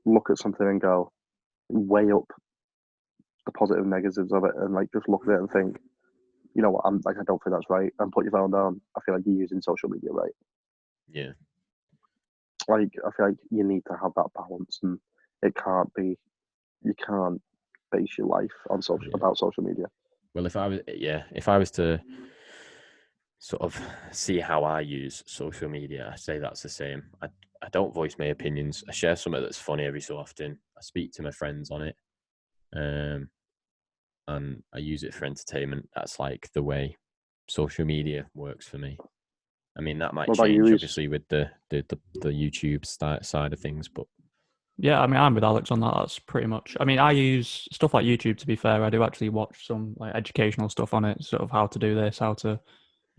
look at something and go, weigh up the positive and negatives of it, and like just look at it and think, you know what, I don't think that's right, and put your phone down. I feel like you're using social media right. Yeah. Like, I feel like you need to have that balance, and you can't base your life on about social media. Well, if I was to sort of see how I use social media, I say that's the same. I don't voice my opinions. I share something that's funny every so often. I speak to my friends on it, and I use it for entertainment. That's like the way social media works for me. I mean, that might change obviously with the YouTube side of things, but yeah, I mean, I'm with Alex on that. That's pretty much. I mean, I use stuff like YouTube. To be fair, I do actually watch some like educational stuff on it, sort of how to do this, how to.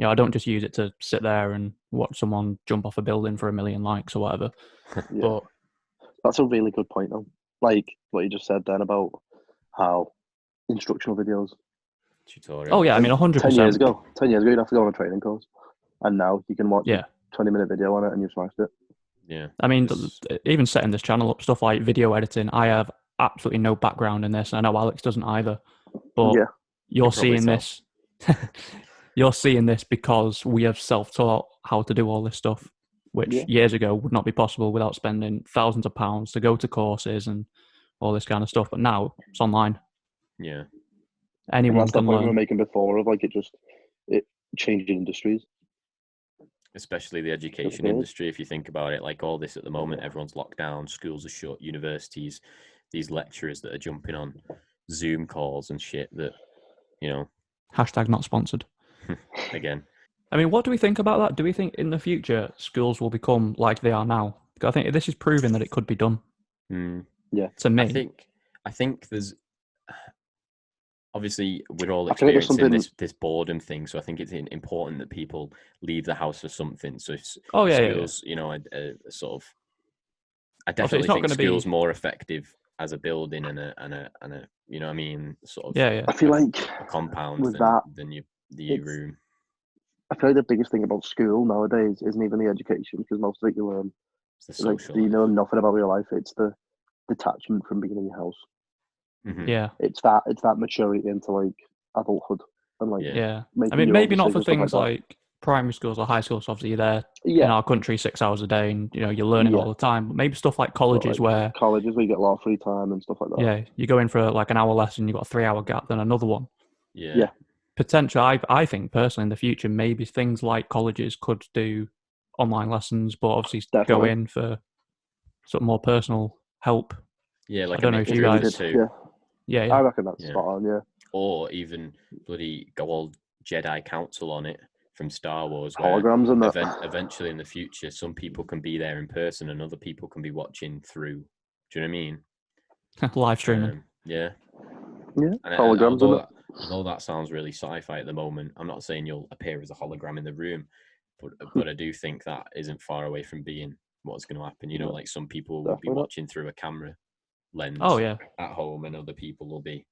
I don't just use it to sit there and watch someone jump off a building for 1 million likes or whatever. Yeah. But that's a really good point, though. Like what you just said then about how instructional videos. Tutorials. Oh yeah, I mean 100%. 10 years ago, you'd have to go on a training course, and now you can watch a 20-minute video on it and you've smashed it. Yeah. I mean, even setting this channel up, stuff like video editing, I have absolutely no background in this. I know Alex doesn't either. But you're seeing this. You're seeing this because we have self-taught how to do all this stuff, which years ago would not be possible without spending thousands of pounds to go to courses and all this kind of stuff. But now it's online. Yeah. Anyone can learn. That's the point we were making before of like it changing industries. Especially the education industry, if you think about it, like all this at the moment, everyone's locked down, schools are shut, universities, these lecturers that are jumping on Zoom calls and shit that, Hashtag not sponsored. Again. I mean, what do we think about that? Do we think in the future schools will become like they are now? I think this is proving that it could be done. Yeah. To me. I think there's... Obviously, we're all experiencing this boredom thing, so I think it's important that people leave the house for something. So, schools, sort of, I definitely think schools more effective as a building and a you know what I mean, sort of. Yeah. I feel like a compound with than the room. I feel like the biggest thing about school nowadays isn't even the education, because most of it you learn. You know nothing about real life. It's the detachment from being in your house. Mm-hmm. Yeah, it's that maturity into like adulthood and like I mean, maybe not for things like primary schools or high schools. Obviously, you're there in our country 6 hours a day, and you're learning all the time. But maybe stuff like colleges, where you get a lot of free time and stuff like that. Yeah, you go in for like an hour lesson, you've got a 3-hour gap, then another one. Yeah. Potential. I think personally in the future, maybe things like colleges could do online lessons, but obviously go in for sort of more personal help. Yeah, like I don't know if you guys. Yeah. I reckon that's spot on. Yeah. Or even bloody go all Jedi Council on it from Star Wars. Holograms and that. Eventually in the future, some people can be there in person and other people can be watching through. Do you know what I mean? Live streaming. Yeah. Holograms although that sounds really sci-fi at the moment, I'm not saying you'll appear as a hologram in the room, but I do think that isn't far away from being what's going to happen. Like some people will be watching through a camera lens at home and other people will be.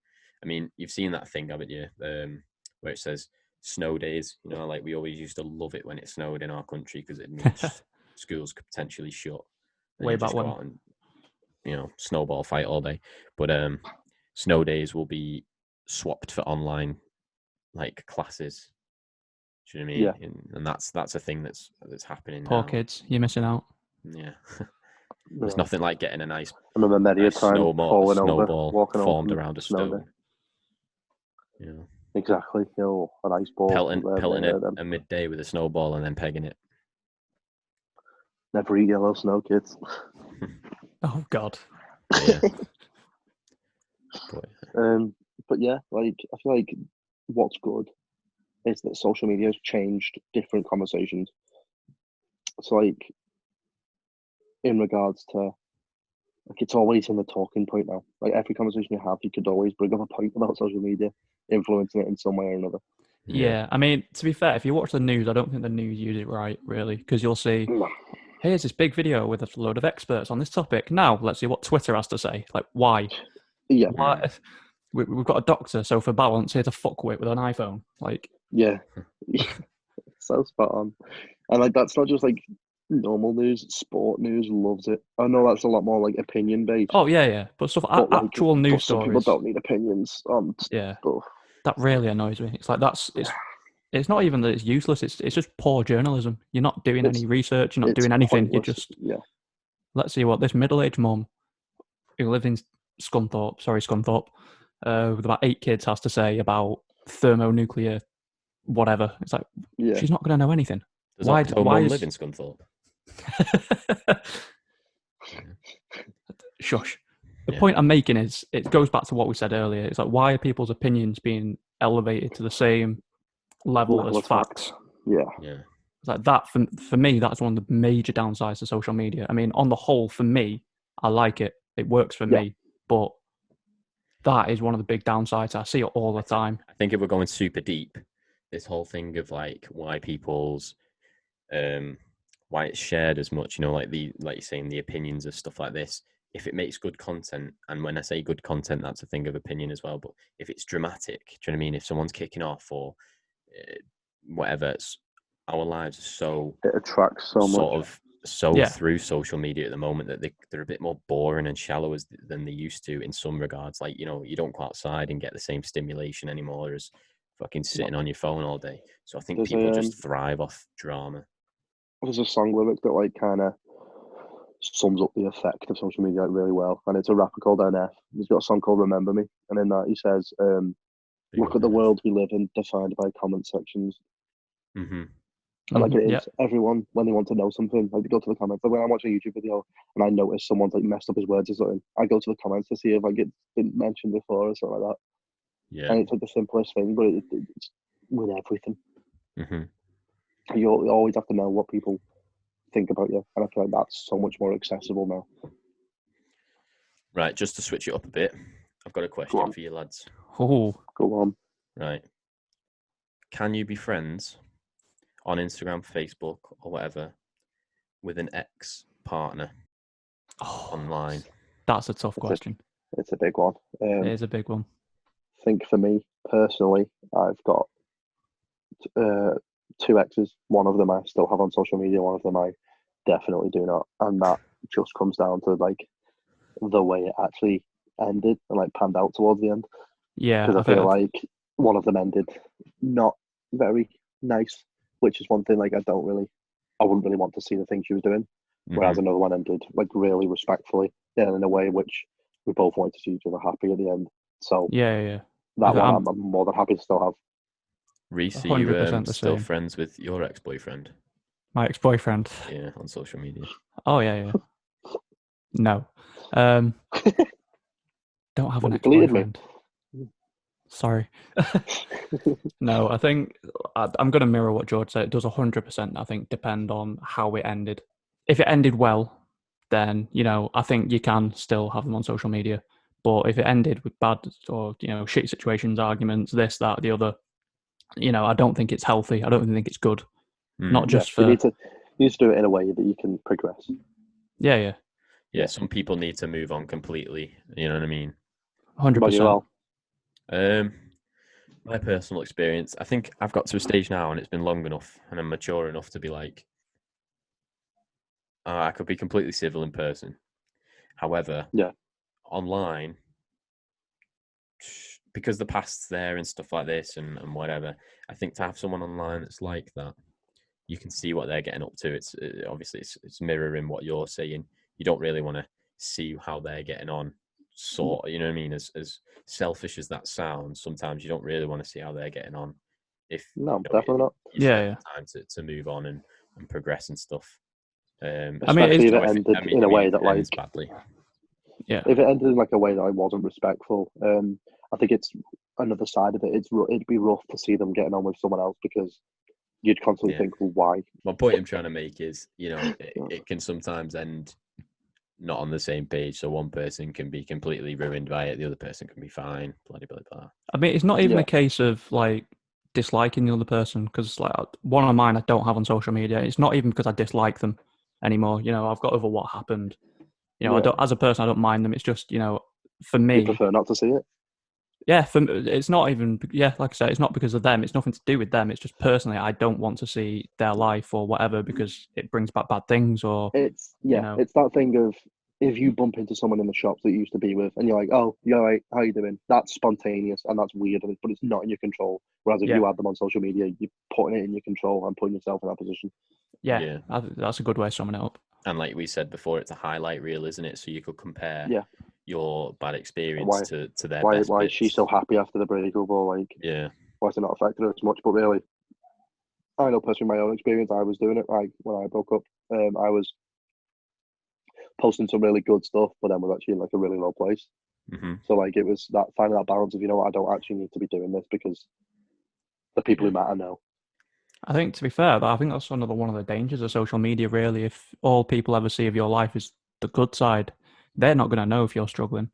I mean, you've seen that thing, haven't you? Where it says snow days. Like we always used to love it when it snowed in our country because it means schools could potentially shut. Way back when. Go out and, snowball fight all day. But snow days will be swapped for online like classes. Do you know what I mean? Yeah. And that's a thing that's happening. Poor now. Kids, you're missing out. Yeah. There's nothing like getting a nice snowball formed around a stone. Yeah. Exactly. An ice ball. Pelting it at midday with a snowball and then pegging it. Never eat yellow snow, kids. Oh God. Yeah. But yeah, like I feel like what's good is that social media has changed different conversations. So like in regards to like it's always in the talking point now. Like every conversation you have, you could always bring up a point about social media, influencing it in some way or another. Yeah, I mean, to be fair, if you watch the news, I don't think the news use it right, really, because you'll see, here's this big video with a load of experts on this topic. Now, let's see what Twitter has to say. Like, why? Yeah. Why? We've got a doctor, so for balance, here's a fuckwit with an iPhone. Like, yeah. So spot on. And like, that's not just like normal news, sport news loves it. I know that's a lot more like opinion based. Oh, yeah. But stuff, actual news stories. Some people don't need opinions on stuff. That really annoys me. It's like, it's not even that it's useless. It's just poor journalism. You're not doing any research. You're not doing anything. Pointless. You're just, yeah. Let's see what this middle-aged mum who lives in Scunthorpe, with about 8 kids has to say about thermonuclear whatever. It's like, she's not going to know anything. Does Octomum live in Scunthorpe? Shush. The point I'm making is, it goes back to what we said earlier. It's like, why are people's opinions being elevated to the same level as facts? Yeah. It's like that, for me, that's one of the major downsides to social media. I mean, on the whole, for me, I like it. It works for me. But that is one of the big downsides. I see it all the time. I think if we're going super deep, this whole thing of like why people's why it's shared as much, like you're saying, the opinions of stuff like this. If it makes good content, and when I say good content, that's a thing of opinion as well. But if it's dramatic, do you know what I mean? If someone's kicking off or whatever, our lives are so, it attracts so much. Through social media at the moment that they're a bit more boring and shallow than they used to in some regards. Like, you don't go outside and get the same stimulation anymore as fucking sitting on your phone all day. So I think people just thrive off drama. There's a song lyric that like kind of sums up the effect of social media really well, and it's a rapper called NF. He's got a song called "Remember Me," and in that he says, "Look at the world we live in, defined by comment sections." Mm-hmm. And like it is, everyone, when they want to know something, like they go to the comments. Like when I watch a YouTube video and I notice someone's like messed up his words or something, I go to the comments to see if like it's been mentioned before or something like that. Yeah. And it's like the simplest thing, but it's with everything. Mm-hmm. You always have to know what people think about you, and I feel like that's so much more accessible now. Right, just to switch it up a bit, I've got a question for you lads. Oh, go on. Right, can you be friends on Instagram, Facebook, or whatever with an ex-partner online? That's a tough question. It's a big one. It is a big one. I think for me personally, I've got two exes. One of them I still have on social media. One of them I definitely do not, and that just comes down to like the way it actually ended and like panned out towards the end. Yeah, because I feel like one of them ended not very nice, which is one thing like I wouldn't really want to see the thing she was doing. Mm-hmm. Whereas another one ended like really respectfully, and in a way which we both wanted to see each other happy at the end. So that one I'm more than happy to still have. Reese, are you still friends with your ex-boyfriend? My ex-boyfriend? Yeah, on social media. Oh, yeah. No. Don't have an ex-boyfriend. Sorry. No, I think I'm going to mirror what George said. It does 100%, I think, depend on how it ended. If it ended well, then, I think you can still have them on social media. But if it ended with bad or, shitty situations, arguments, this, that, the other, I don't think it's healthy. I don't think it's good. Not just for... You need to do it in a way that you can progress. Yeah. Some people need to move on completely. You know what I mean? 100%. My personal experience, I think I've got to a stage now and it's been long enough and I'm mature enough to be like, I could be completely civil in person. However, online, because the past's there and stuff like this and whatever, I think to have someone online that's like that, you can see what they're getting up to. It's obviously it's mirroring what you're saying. You don't really want to see how they're getting on. Sort, you know what I mean? As selfish as that sounds, sometimes you don't really want to see how they're getting on. Definitely not. Time to move on and progress and stuff. Especially if it ended in a way that like badly. Yeah. If it ended in like a way that I wasn't respectful, I think it's another side of it. It'd be rough to see them getting on with someone else because you'd constantly think, well, why? My point I'm trying to make is, it can sometimes end not on the same page, so one person can be completely ruined by it, the other person can be fine, blah blah blah. I mean, it's not even a case of like disliking the other person, because like one of mine I don't have on social media. It's not even because I dislike them anymore. I've got over what happened. I don't, as a person, I don't mind them. It's just for me, you prefer not to see it. Yeah, it's not even. Yeah, like I said, it's not because of them. It's nothing to do with them. It's just personally, I don't want to see their life or whatever because it brings back bad things. Or it's it's that thing of if you bump into someone in the shops that you used to be with, and you're like, "Oh, you're right. How you doing?" That's spontaneous and that's weird, but it's not in your control. Whereas if you add them on social media, you're putting it in your control and putting yourself in that position. Yeah, that's a good way of summing it up. And like we said before, it's a highlight reel, isn't it? So you could compare your bad experience to their best Why bits. is she so happy after the breakup? Or like, why has it not affected her as much? But really, I know personally my own experience. I was doing it like when I broke up. I was posting some really good stuff, but then was actually in like a really low place. Mm-hmm. So like it was that finding that balance of, you know what, I don't actually need to be doing this because the people who matter know. I think, to be fair, I think that's another one of the dangers of social media, really. If all people ever see of your life is the good side, they're not going to know if you're struggling.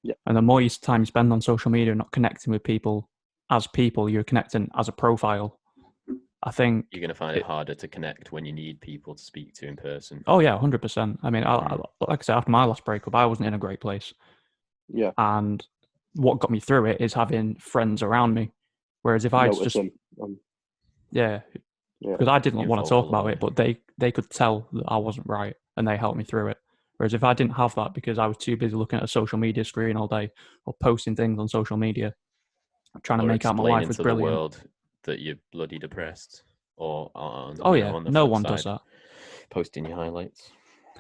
Yeah. And the more time you spend on social media not connecting with people as people, you're connecting as a profile. I think you're going to find it harder to connect when you need people to speak to in person. Oh, yeah, 100%. I mean, like I said, after my last breakup, I wasn't in a great place. Yeah. And what got me through it is having friends around me. Whereas if I just... Yeah, because I didn't want to talk about it, but they could tell that I wasn't right and they helped me through it. Whereas if I didn't have that because I was too busy looking at a social media screen all day or posting things on social media, trying to make out my life was brilliant. The world that you're bloody depressed or on the no one does that. Posting your highlights.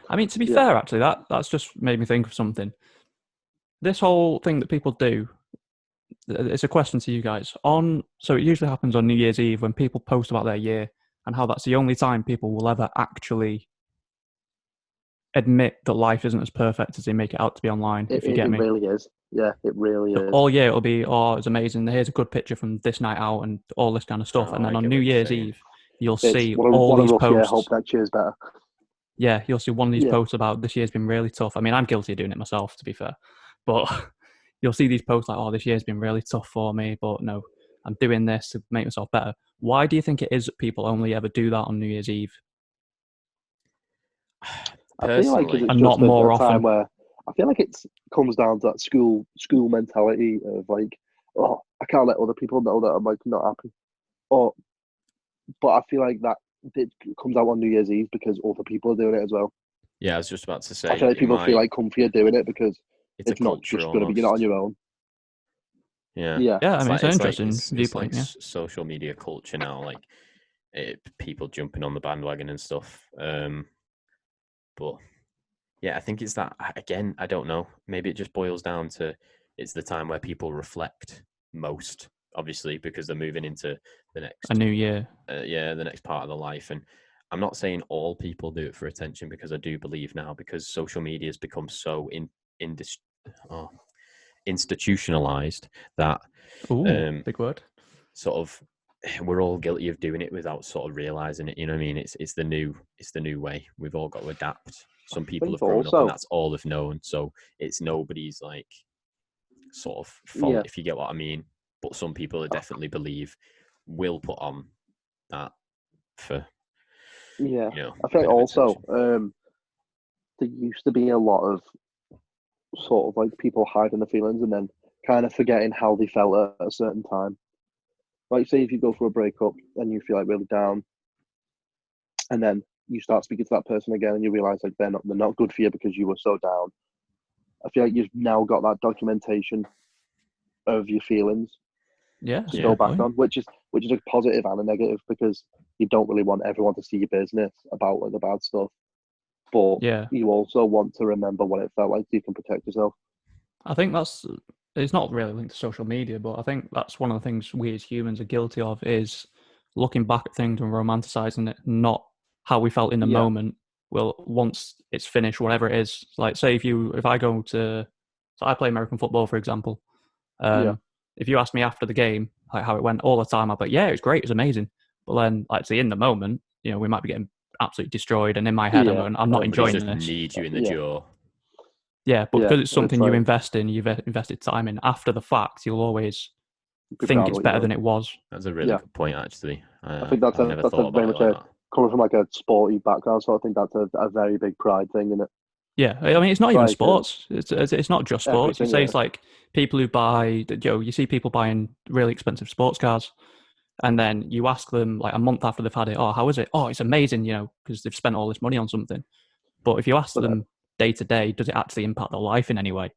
I mean, to be fair, actually, that's just made me think of something. This whole thing that people do, it's a question to you guys. So it usually happens on New Year's Eve when people post about their year and how that's the only time people will ever actually admit that life isn't as perfect as they make it out to be online, if you get me. It really is. Yeah, it really is. All year it'll be, it's amazing. Here's a good picture from this night out and all this kind of stuff. And then on New Year's Eve, you'll see all these posts. Year, hope next year's better. Yeah, you'll see one of these posts about this year's been really tough. I mean, I'm guilty of doing it myself, to be fair. But you'll see these posts like, this year's been really tough for me, but no, I'm doing this to make myself better. Why do you think it is that people only ever do that on New Year's Eve? I feel like it's and just not more often. Time where I feel like it comes down to that school mentality of like, oh, I can't let other people know that I'm like not happy. But I feel like that it comes out on New Year's Eve because other people are doing it as well. Yeah, I was just about to say. I feel like people feel like comfier doing it because it's not just going to be, you're not on your own. Yeah. I mean, it's an interesting viewpoint. It's like social media culture now, like people jumping on the bandwagon and stuff. But yeah, I think it's that, again, I don't know. Maybe it just boils down to it's the time where people reflect most, obviously, because they're moving into the next... A new year. The next part of their life. And I'm not saying all people do it for attention, because I do believe now, because social media has become so institutionalized that... big word. Sort of, we're all guilty of doing it without sort of realizing it. You know what I mean? It's the new way. We've all got to adapt. Some people have grown up and that's all they've known. So it's nobody's like sort of fault, if you get what I mean. But some people definitely believe will put on that for... Yeah, I think also there used to be a lot of sort of like people hiding their feelings and then kind of forgetting how they felt at a certain time. Like, say if you go through a breakup and you feel like really down, and then you start speaking to that person again and you realize like they're not good for you because you were so down. I feel like you've now got that documentation of your feelings. Yeah. To go back on, which is a positive and a negative, because you don't really want everyone to see your business about like the bad stuff. But you also want to remember what it felt like so you can protect yourself. I think it's not really linked to social media, but I think that's one of the things we as humans are guilty of, is looking back at things and romanticizing it, not how we felt in the moment. Well, once it's finished, whatever it is, like say if I go to, so I play American football, for example. If you ask me after the game, like how it went all the time, I'll be like, yeah, it was great, it was amazing. But then, like, say in the moment, we might be getting absolutely destroyed, and in my head, I'm not enjoying this. Need you in the jaw. Yeah, but because it's something you invest in, you've invested time in. After the fact, you'll always think it's better than it was. That's a really good point, actually. I think that's very much coming from like a sporty background, so I think that's a very big pride thing, isn't it? Yeah, I mean, it's not even sports. It's not just sports. You say it's like people who buy, you see people buying really expensive sports cars, and then you ask them like a month after they've had it, how is it? Oh, it's amazing, because they've spent all this money on something. But if you ask them day to day, does it actually impact their life in any way?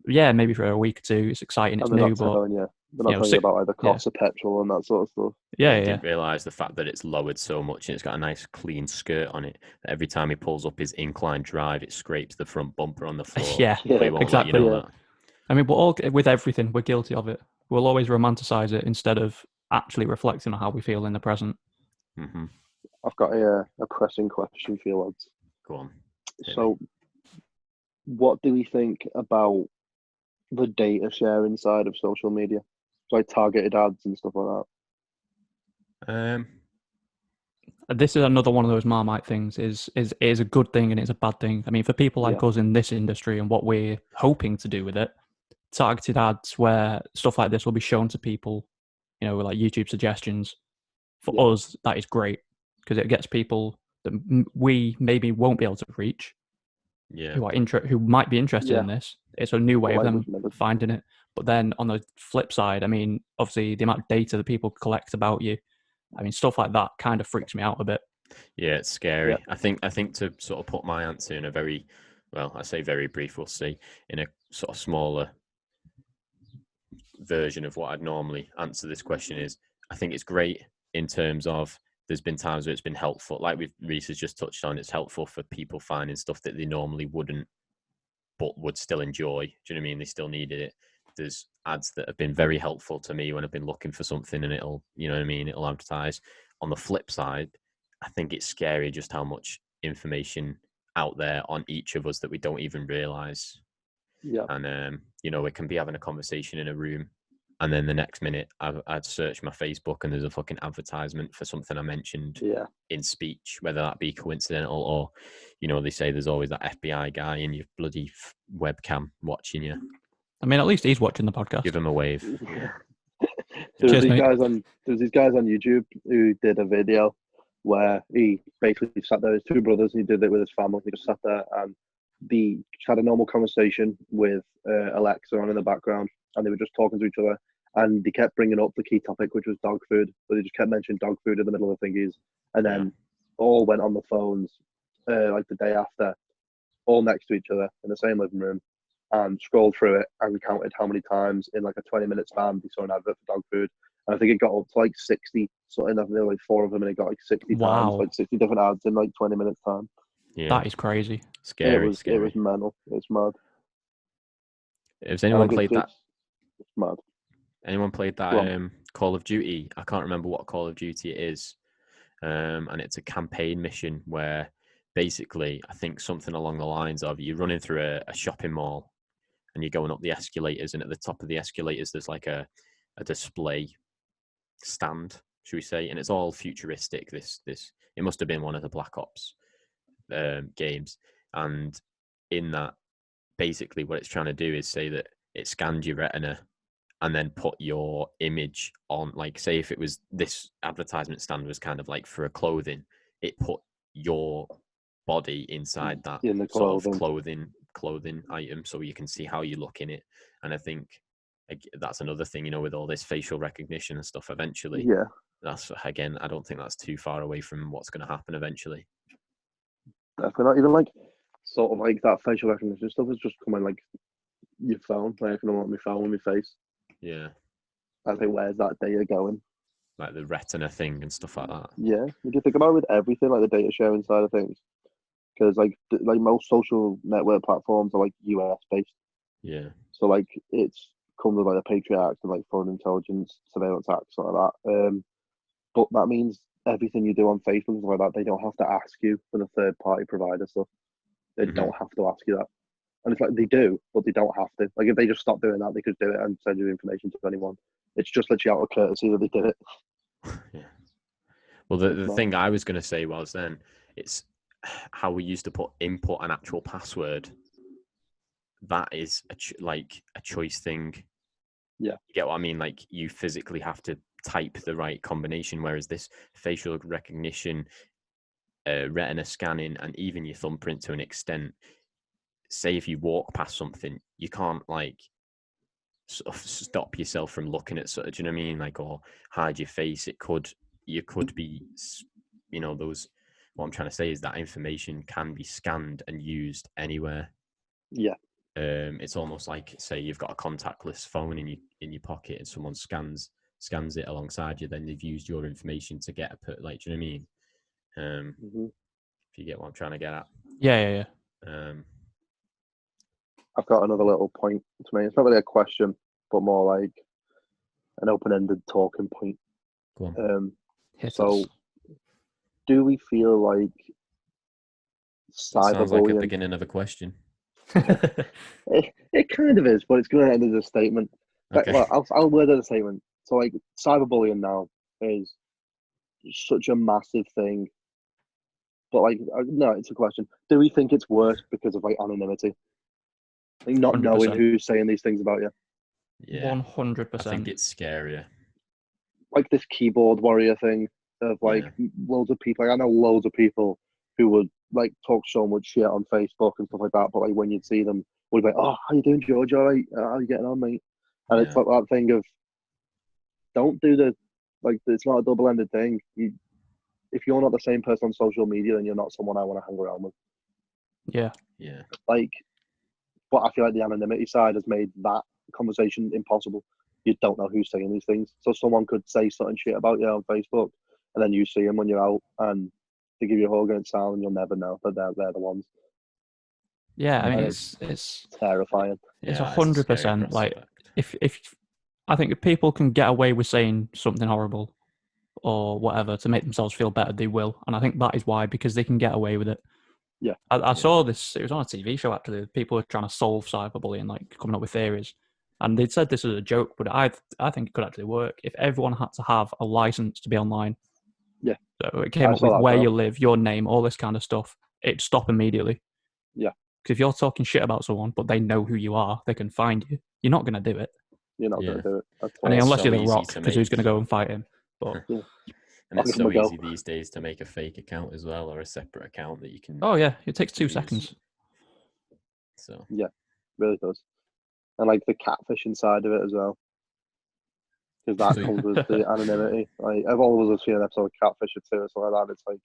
Yeah, maybe for a week or two, it's exciting, it's new, but they're not telling you about like the cost of petrol and that sort of stuff. I didn't realise the fact that it's lowered so much and it's got a nice clean skirt on it, that every time he pulls up his incline drive, it scrapes the front bumper on the floor. Exactly. I mean, with everything, we're guilty of it. we'll always romanticize it instead of actually reflecting on how we feel in the present. Mm-hmm. I've got a pressing question for you lads. Go on. So, what do we think about the data sharing side of social media? Like targeted ads and stuff like that. This is another one of those Marmite things. Is a good thing and it's a bad thing. I mean, for people like us in this industry and what we're hoping to do with it, targeted ads where stuff like this will be shown to people, you know, like YouTube suggestions. For us, that is great because it gets people that we maybe won't be able to reach, who might be interested in this. It's a new way of them finding it. But then on the flip side, I mean, obviously the amount of data that people collect about you, I mean, stuff like that kind of freaks me out a bit. Yeah, it's scary. Yeah. I think to sort of put my answer in a very, well, I say very brief, we'll see, in a sort of smaller version of what I'd normally answer this question is, I think it's great in terms of there's been times where it's been helpful. Like Reese has just touched on, it's helpful for people finding stuff that they normally wouldn't, but would still enjoy. Do you know what I mean? They still needed it. There's ads that have been very helpful to me when I've been looking for something and it'll, you know what I mean? It'll advertise. On the flip side, I think it's scary just how much information out there on each of us that we don't even realize. Yeah. And, you know, we can be having a conversation in a room and then the next minute I'd search my Facebook and there's a fucking advertisement for something I mentioned in speech, whether that be coincidental or, you know, they say there's always that FBI guy in your bloody webcam watching you. I mean, at least he's watching the podcast. Give him a wave. There's these guys on YouTube who did a video where he basically sat there, his two brothers, he did it with his family. He just sat there and had a normal conversation with Alexa on in the background, and they were just talking to each other. And they kept bringing up the key topic, which was dog food. But they just kept mentioning dog food in the middle of thingies, and then all went on the phones like the day after, all next to each other in the same living room, and scrolled through it and counted how many times in like a 20-minute span they saw an advert for dog food. And I think it got up to like 60. So there were like 4 of them, and it got like 60 times, like 60 different ads in like 20 minutes time. Yeah, that is crazy. Scary. It was mental. It's mad. Has anyone played that? It's mad. Anyone played that Call of Duty? I can't remember what Call of Duty it is. And it's a campaign mission where basically I think something along the lines of you're running through a shopping mall and you're going up the escalators, and at the top of the escalators there's like a display stand, should we say, and it's all futuristic. This it must have been one of the Black Ops games, and in that, basically what it's trying to do is say that it scanned your retina and then put your image on, like, say if it was this advertisement stand was kind of like for a clothing, it put your body inside that sort of clothing item, so you can see how you look in it. And I think that's another thing, you know, with all this facial recognition and stuff, eventually, that's, again, I don't think that's too far away from what's going to happen eventually. Definitely not. Even like sort of like that facial recognition stuff is just coming like your phone. Like I can unlock my phone with my face. Yeah. I think where's that data going? Like the retina thing and stuff like that. Yeah, you can think about it with everything, like the data sharing side of things, because like most social network platforms are like US based. Yeah. So like it's comes with like the Patriot Act and like Foreign Intelligence Surveillance Act, something like that. But that means everything you do on Facebook and stuff like that, they don't have to ask you for the third party provider stuff. They don't have to ask you that. And it's like they do, but they don't have to. Like if they just stop doing that, they could do it and send you information to anyone. It's just literally out of courtesy that they did it. Yeah. Well, the thing I was going to say was then it's how we used to put input an actual password. That is like a choice thing. Yeah. You get what I mean? Like you physically have to type the right combination, whereas this facial recognition, retina scanning, and even your thumbprint to an extent, say if you walk past something, you can't like sort of stop yourself from looking at sort of, do you know what I mean? Like, or hide your face. You could be, you know, those, what I'm trying to say is that information can be scanned and used anywhere. Yeah. It's almost like, say you've got a contactless phone in your pocket and someone scans it alongside you, then they've used your information to get like, do you know what I mean? If you get what I'm trying to get at. Yeah. I've got another little point to make. It's not really a question, but more like an open-ended talking point. Go on. So, do we feel like cyberbullying? Sounds like a beginning of a question. It kind of is, but it's going to end as a statement. Okay. Well, I'll word it as a statement. So, like, cyberbullying now is such a massive thing. But, like, no, it's a question. Do we think it's worse because of, like, anonymity? Like, not 100%. knowing who's saying these things about you? Yeah. 100%. I think it's scarier. Like this keyboard warrior thing of, like, loads of people. Like, I know loads of people who would, like, talk so much shit on Facebook and stuff like that, but, like, when you'd see them, would be like, oh, how you doing, George? All right? How you getting on, mate? And it's like that thing of, don't do it's not a double-ended thing. If you're not the same person on social media, then you're not someone I want to hang around with. Yeah. Like, but I feel like the anonymity side has made that conversation impossible. You don't know who's saying these things. So someone could say something shit about you on Facebook, and then you see them when you're out, and they give you a hug and it's sound, and you'll never know that they're the ones. Yeah, I mean, And it's terrifying. It's 100%. Like, if I think if people can get away with saying something horrible or whatever to make themselves feel better, they will. And I think that is why, because they can get away with it. Yeah. I saw this, it was on a TV show actually. People were trying to solve cyberbullying, like coming up with theories. And they'd said this as a joke, but I think it could actually work if everyone had to have a license to be online. Yeah. So it came up with where you live, your name, all this kind of stuff. It'd stop immediately. Yeah. Because if you're talking shit about someone, but they know who you are, they can find you. You're not going to do it. You're not going to do it. I mean, unless you're The Rock, because who's going to go and fight him? But and it's so easy these days to make a fake account as well, or a separate account that you can. Oh yeah, it takes 2 seconds. So yeah, really does. And like the catfishing side of it as well, because that comes with the anonymity. Like, I've always seen an episode of Catfish or 2 or something like that. It's like,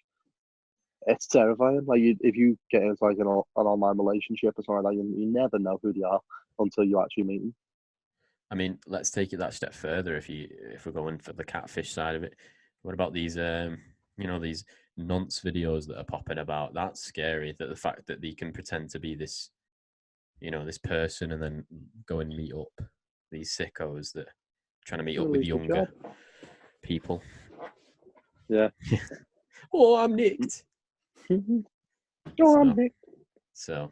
it's terrifying. Like, if you get into like an online relationship or something like that, you never know who they are until you actually meet them. I mean, let's take it that step further. If we're going for the catfish side of it, what about these these nonce videos that are popping about? That's scary. That the fact that they can pretend to be this, this person and then go and meet up these sickos that are trying to meet up with younger people. Yeah. Oh, I'm nicked. I'm nicked. So,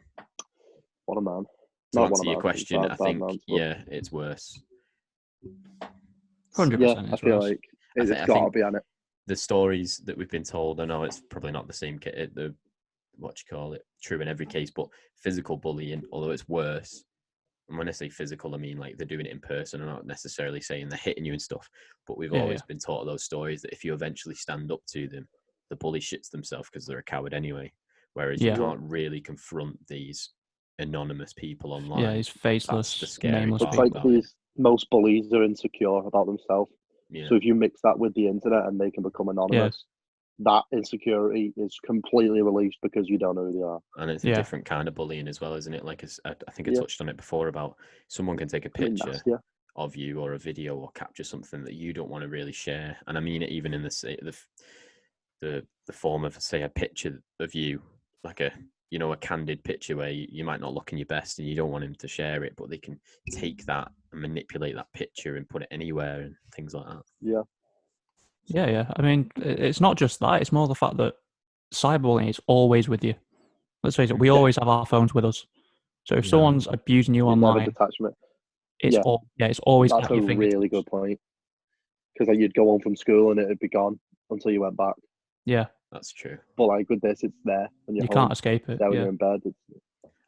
what a man. To answer your question, I think it's worse. 100%. Yeah, I feel like it's got to be on it. The stories that we've been told, I know it's probably not the same, true in every case, but physical bullying, although it's worse. And when I say physical, I mean like they're doing it in person. I'm not necessarily saying they're hitting you and stuff, but we've always been taught those stories that if you eventually stand up to them, the bully shits themselves because they're a coward anyway. Whereas you can't really confront these anonymous people online. Yeah, he's faceless, the scary part. It's like most bullies are insecure about themselves. Yeah. So if you mix that with the internet and they can become anonymous, that insecurity is completely released because you don't know who they are. And it's a different kind of bullying as well, isn't it? Like I think I touched on it before about someone can take a picture of you or a video or capture something that you don't want to really share. And I mean it even in the form of, say, a picture of you, like a candid picture where you might not look in your best and you don't want him to share it, but they can take that and manipulate that picture and put it anywhere and things like that. Yeah. Yeah. I mean, it's not just that. It's more the fact that cyberbullying is always with you. Let's face it, we always have our phones with us. So if someone's abusing you online, detachment. It's always That's at your fingertips. That's a really good point. Because like, you'd go home from school and it'd be gone until you went back. Yeah. That's true. But like with this, it's there. When you're you can't escape it. There when you're in bed.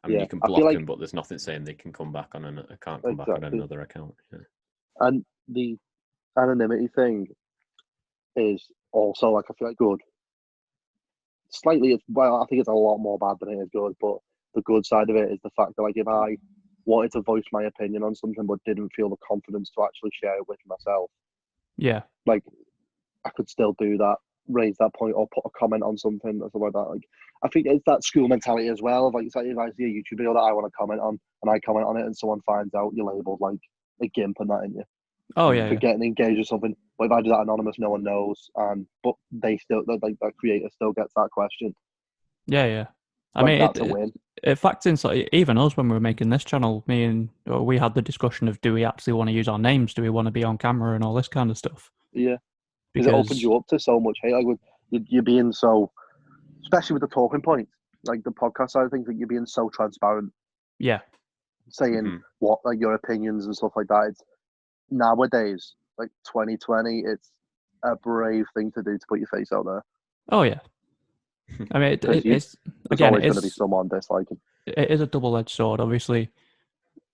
I mean, you can block them, but there's nothing saying they can come back on can't come back on another account. Yeah. And the anonymity thing is also, like, I feel like good. Slightly, I think it's a lot more bad than it is good. But the good side of it is the fact that, like, if I wanted to voice my opinion on something but didn't feel the confidence to actually share it with myself, like, I could still do that. Raise that point or put a comment on something or something like that. Like, I think it's that school mentality as well. Of like, it's like if I see a YouTube video that I want to comment on and I comment on it and someone finds out, you're labelled like a gimp and that, ain't you? Oh yeah. For getting engaged with something. But if I do that anonymous, no one knows, but they still, like, that creator still gets that question. Yeah. I mean, that's a win. It factors in, so even us when we were making this channel, we had the discussion of, do we actually want to use our names? Do we want to be on camera and all this kind of stuff? Yeah, because it opens you up to so much hate. Like you're being so, especially with the talking points, like the podcast side of things, like you're being so transparent. Yeah, saying what like your opinions and stuff like that. It's nowadays, like 2020, it's a brave thing to do to put your face out there. Oh yeah. I mean, it's again, always going to be someone disliking. It is a double-edged sword. Obviously,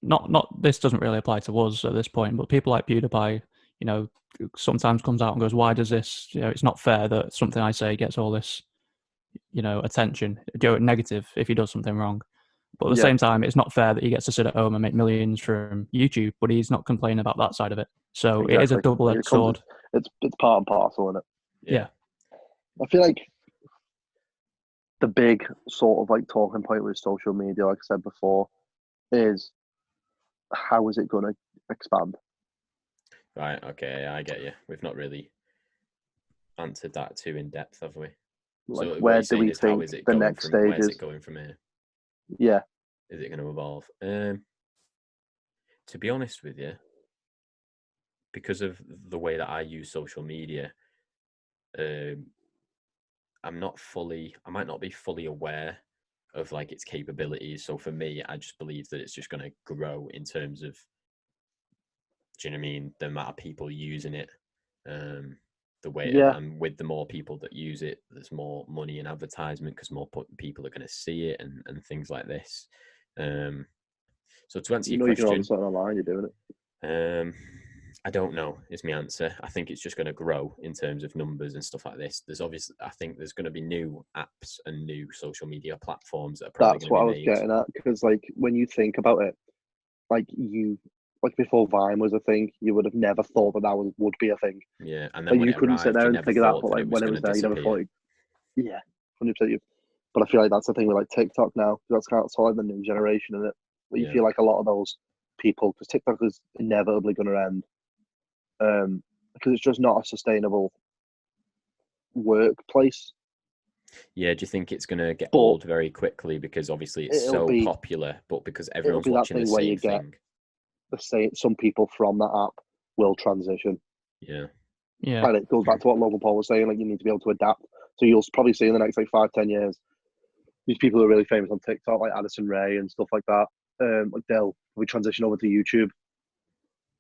not this doesn't really apply to us at this point, but people like PewDiePie, sometimes comes out and goes, "Why does this? It's not fair that something I say gets all this, attention, negative if he does something wrong." But at the same time, it's not fair that he gets to sit at home and make millions from YouTube, but he's not complaining about that side of it. So It is a double-edged sword. It's part and parcel, isn't it? Yeah. I feel like the big sort of like talking point with social media, like I said before, is how is it going to expand? Right. Okay. I get you. We've not really answered that too in depth, have we? Like, so where do we think the next stage is? Where's it going from here? Yeah. Is it going to evolve? To be honest with you, because of the way that I use social media, I might not be fully aware of like its capabilities. So for me, I just believe that it's just going to grow in terms of, do you know what I mean? The amount of people using it, the way, and with the more people that use it, there's more money in advertisement because more people are going to see it and things like this. So to answer your question, you can order something online, you're doing it. I don't know is my answer. I think it's just going to grow in terms of numbers and stuff like this. I think there's going to be new apps and new social media platforms that are probably That's what I was getting at, because like when you think about it, like before Vine was a thing, you would have never thought that would be a thing. Yeah, and then you couldn't sit there and figure that, but like when it was there, you never thought. Yeah, 100%. But I feel like that's the thing with like TikTok now. That's kind of like the new generation, isn't it? But you feel like a lot of those people, because TikTok is inevitably going to end, because it's just not a sustainable workplace. Yeah, do you think it's going to get old very quickly because obviously it's so popular, but because everyone's watching the same thing? Some people from that app will transition. Yeah. And it goes back to what Logan Paul was saying, like you need to be able to adapt. So you'll probably see in the next like 5-10 years, these people who are really famous on TikTok, like Addison Rae and stuff like that, like they'll transition over to YouTube.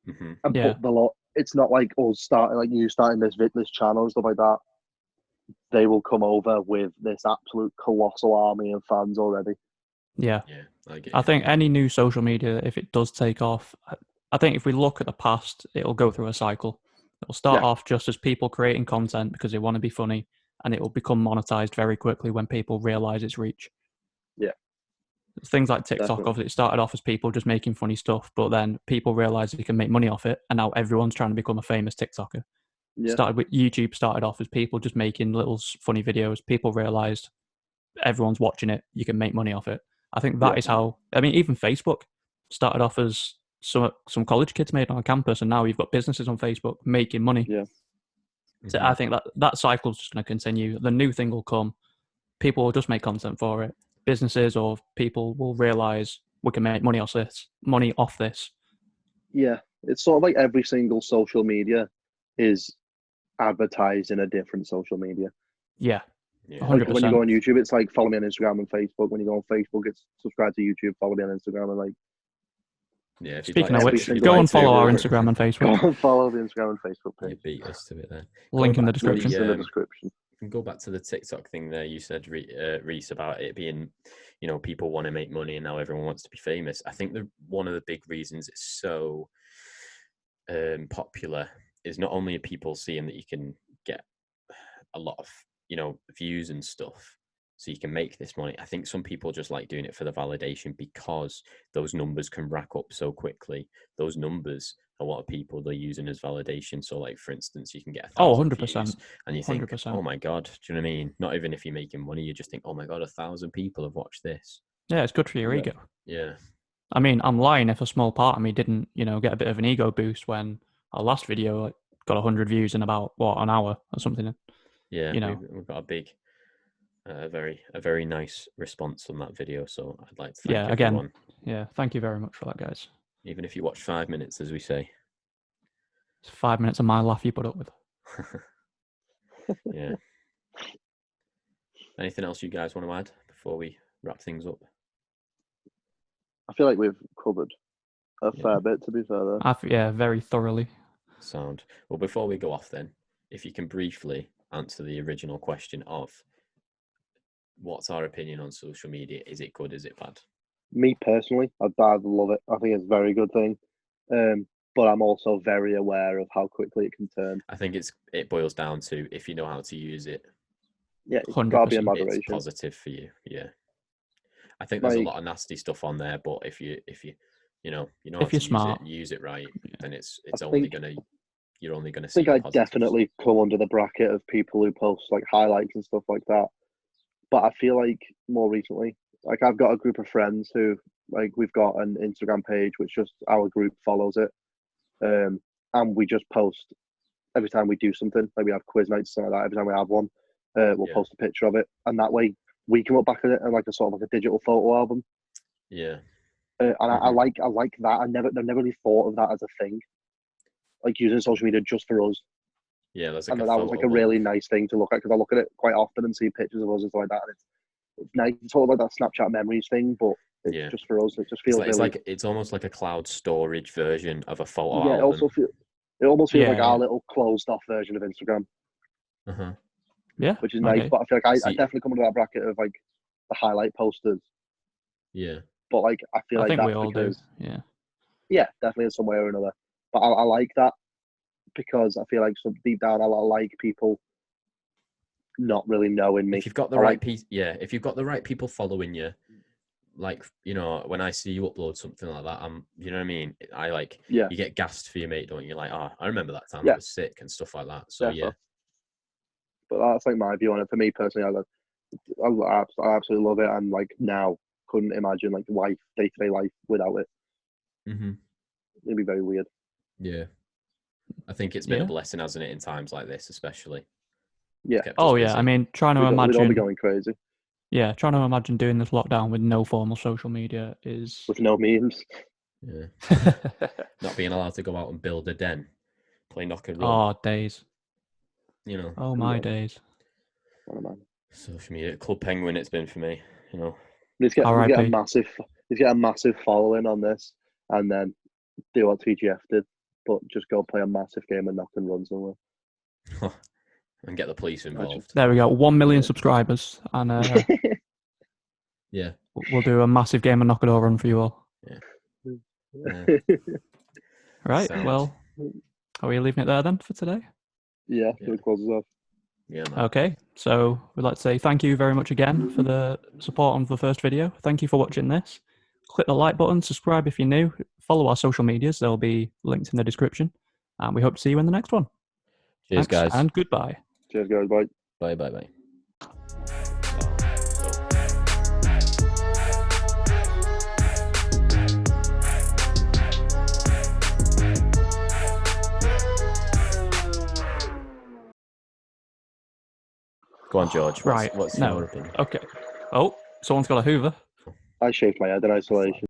And put the lot. It's not like starting this channel and stuff like that. They will come over with this absolute colossal army of fans already. Yeah. I think any new social media, if it does take off, I think if we look at the past, it'll go through a cycle. It'll start off just as people creating content because they want to be funny, and it will become monetized very quickly when people realize its reach. Yeah. Things like TikTok, obviously, it started off as people just making funny stuff, but then people realized they can make money off it, and now everyone's trying to become a famous TikToker. Yeah. YouTube started off as people just making little funny videos. People realized everyone's watching it, you can make money off it. I think that is how, even Facebook started off as some college kids made on a campus, and now you've got businesses on Facebook making money. Yeah. So I think that cycle is just going to continue. The new thing will come. People will just make content for it. Businesses or people will realize we can make money off this. Yeah. It's sort of like every single social media is advertised in a different social media. Yeah. 100%. Like when you go on YouTube, it's like follow me on Instagram and Facebook. When you go on Facebook, it's subscribe to YouTube, follow me on Instagram, and like. Yeah. Speaking of which, go and follow our Instagram and Facebook. Go and follow the Instagram and Facebook page. You beat us to it there. Link in the description. We can go back to the TikTok thing there. You said, Reese, about it being, people want to make money and now everyone wants to be famous. I think one of the big reasons it's so popular is not only are people seeing that you can get a lot of views and stuff, so you can make this money. I think some people just like doing it for the validation because those numbers can rack up so quickly. Those numbers are what people they're using as validation. So like, for instance, you can get 1,000 100%. views and you think, 100%. oh my God, do you know what I mean? Not even if you're making money, you just think, oh my God, 1,000 people have watched this. Yeah, it's good for your ego. Yeah. I'm lying if a small part of me didn't, get a bit of an ego boost when our last video got 100 views in about, an hour or something. Yeah, we've got a big a very nice response on that video. So I'd like to thank everyone. Yeah, thank you very much for that, guys. Even if you watch 5 minutes, as we say. It's 5 minutes of my laugh you put up with. Yeah. Anything else you guys want to add before we wrap things up? I feel like we've covered a fair bit, to be fair. Yeah, very thoroughly. Sound. Well, before we go off then, if you can briefly answer the original question of what's our opinion on social media? Is it good? Is it bad? Me personally, I love it. I think it's a very good thing. But I'm also very aware of how quickly it can turn. I think it boils down to if you know how to use it. Yeah, it's got to be in 100%. moderation. It's positive for you. Yeah. I think there's a lot of nasty stuff on there, but if you know how to smart, use it right, then you're only gonna see. I think I positives. definitely come under the bracket of people who post like highlights and stuff like that. But I feel like more recently, like I've got a group of friends who like we've got an Instagram page which just our group follows it, and we just post every time we do something. Like we have quiz nights, something like that. Every time we have one, we'll post a picture of it, and that way we can look back at it and like a sort of like a digital photo album. Yeah. And I like that. I've never really thought of that as a thing, like using social media just for us. Yeah, that's and that was like a really nice thing to look at because I look at it quite often and see pictures of us and stuff like that. And it's nice. It's all about that Snapchat memories thing, but it's just for us. It just feels it's almost like a cloud storage version of a photo album. It almost feels like our little closed off version of Instagram. Yeah, which is nice. But I feel like I definitely come into that bracket of like the highlight posters. Yeah. But like I feel like that's because yeah, definitely in some way or another. But I like that because I feel like deep down I like people not really knowing me. If you've got the if you've got the right people following you, like when I see you upload something like that, you know what I mean. You get gassed for your mate, don't you? Like, oh, I remember that time I was sick and stuff like that. So yeah. But that's like my view on it. For me personally, I absolutely love it, and like now couldn't imagine like day-to-day life without it. It'd be very weird. Yeah, I think it's been a blessing, hasn't it, in times like this, especially. Yeah. I mean, trying to imagine. We'd all be going crazy. Yeah, trying to imagine doing this lockdown with no formal social media is with no memes. Yeah. Not being allowed to go out and build a den, play knock and roll. Oh, days. Oh my days. What a man. Social media, Club Penguin. It's been for me. He's get a massive following on this, and then do what TGF did, but just go play a massive game and knock and run somewhere. And get the police involved. There we go. 1 million subscribers, and yeah, we'll do a massive game of knock and run for you all. Yeah. Right. Well, are we leaving it there then for today? Yeah. We'll close it off. Yeah. Man. Okay. So we'd like to say thank you very much again for the support on the first video. Thank you for watching this. Click the like button, subscribe if you're new, follow our social medias. They'll be linked in the description, and we hope to see you in the next one. Cheers, guys, and goodbye. Cheers, guys. Bye. Bye. Go on, George. What's your opinion? Okay. Oh, someone's got a Hoover. I shaved my head in isolation.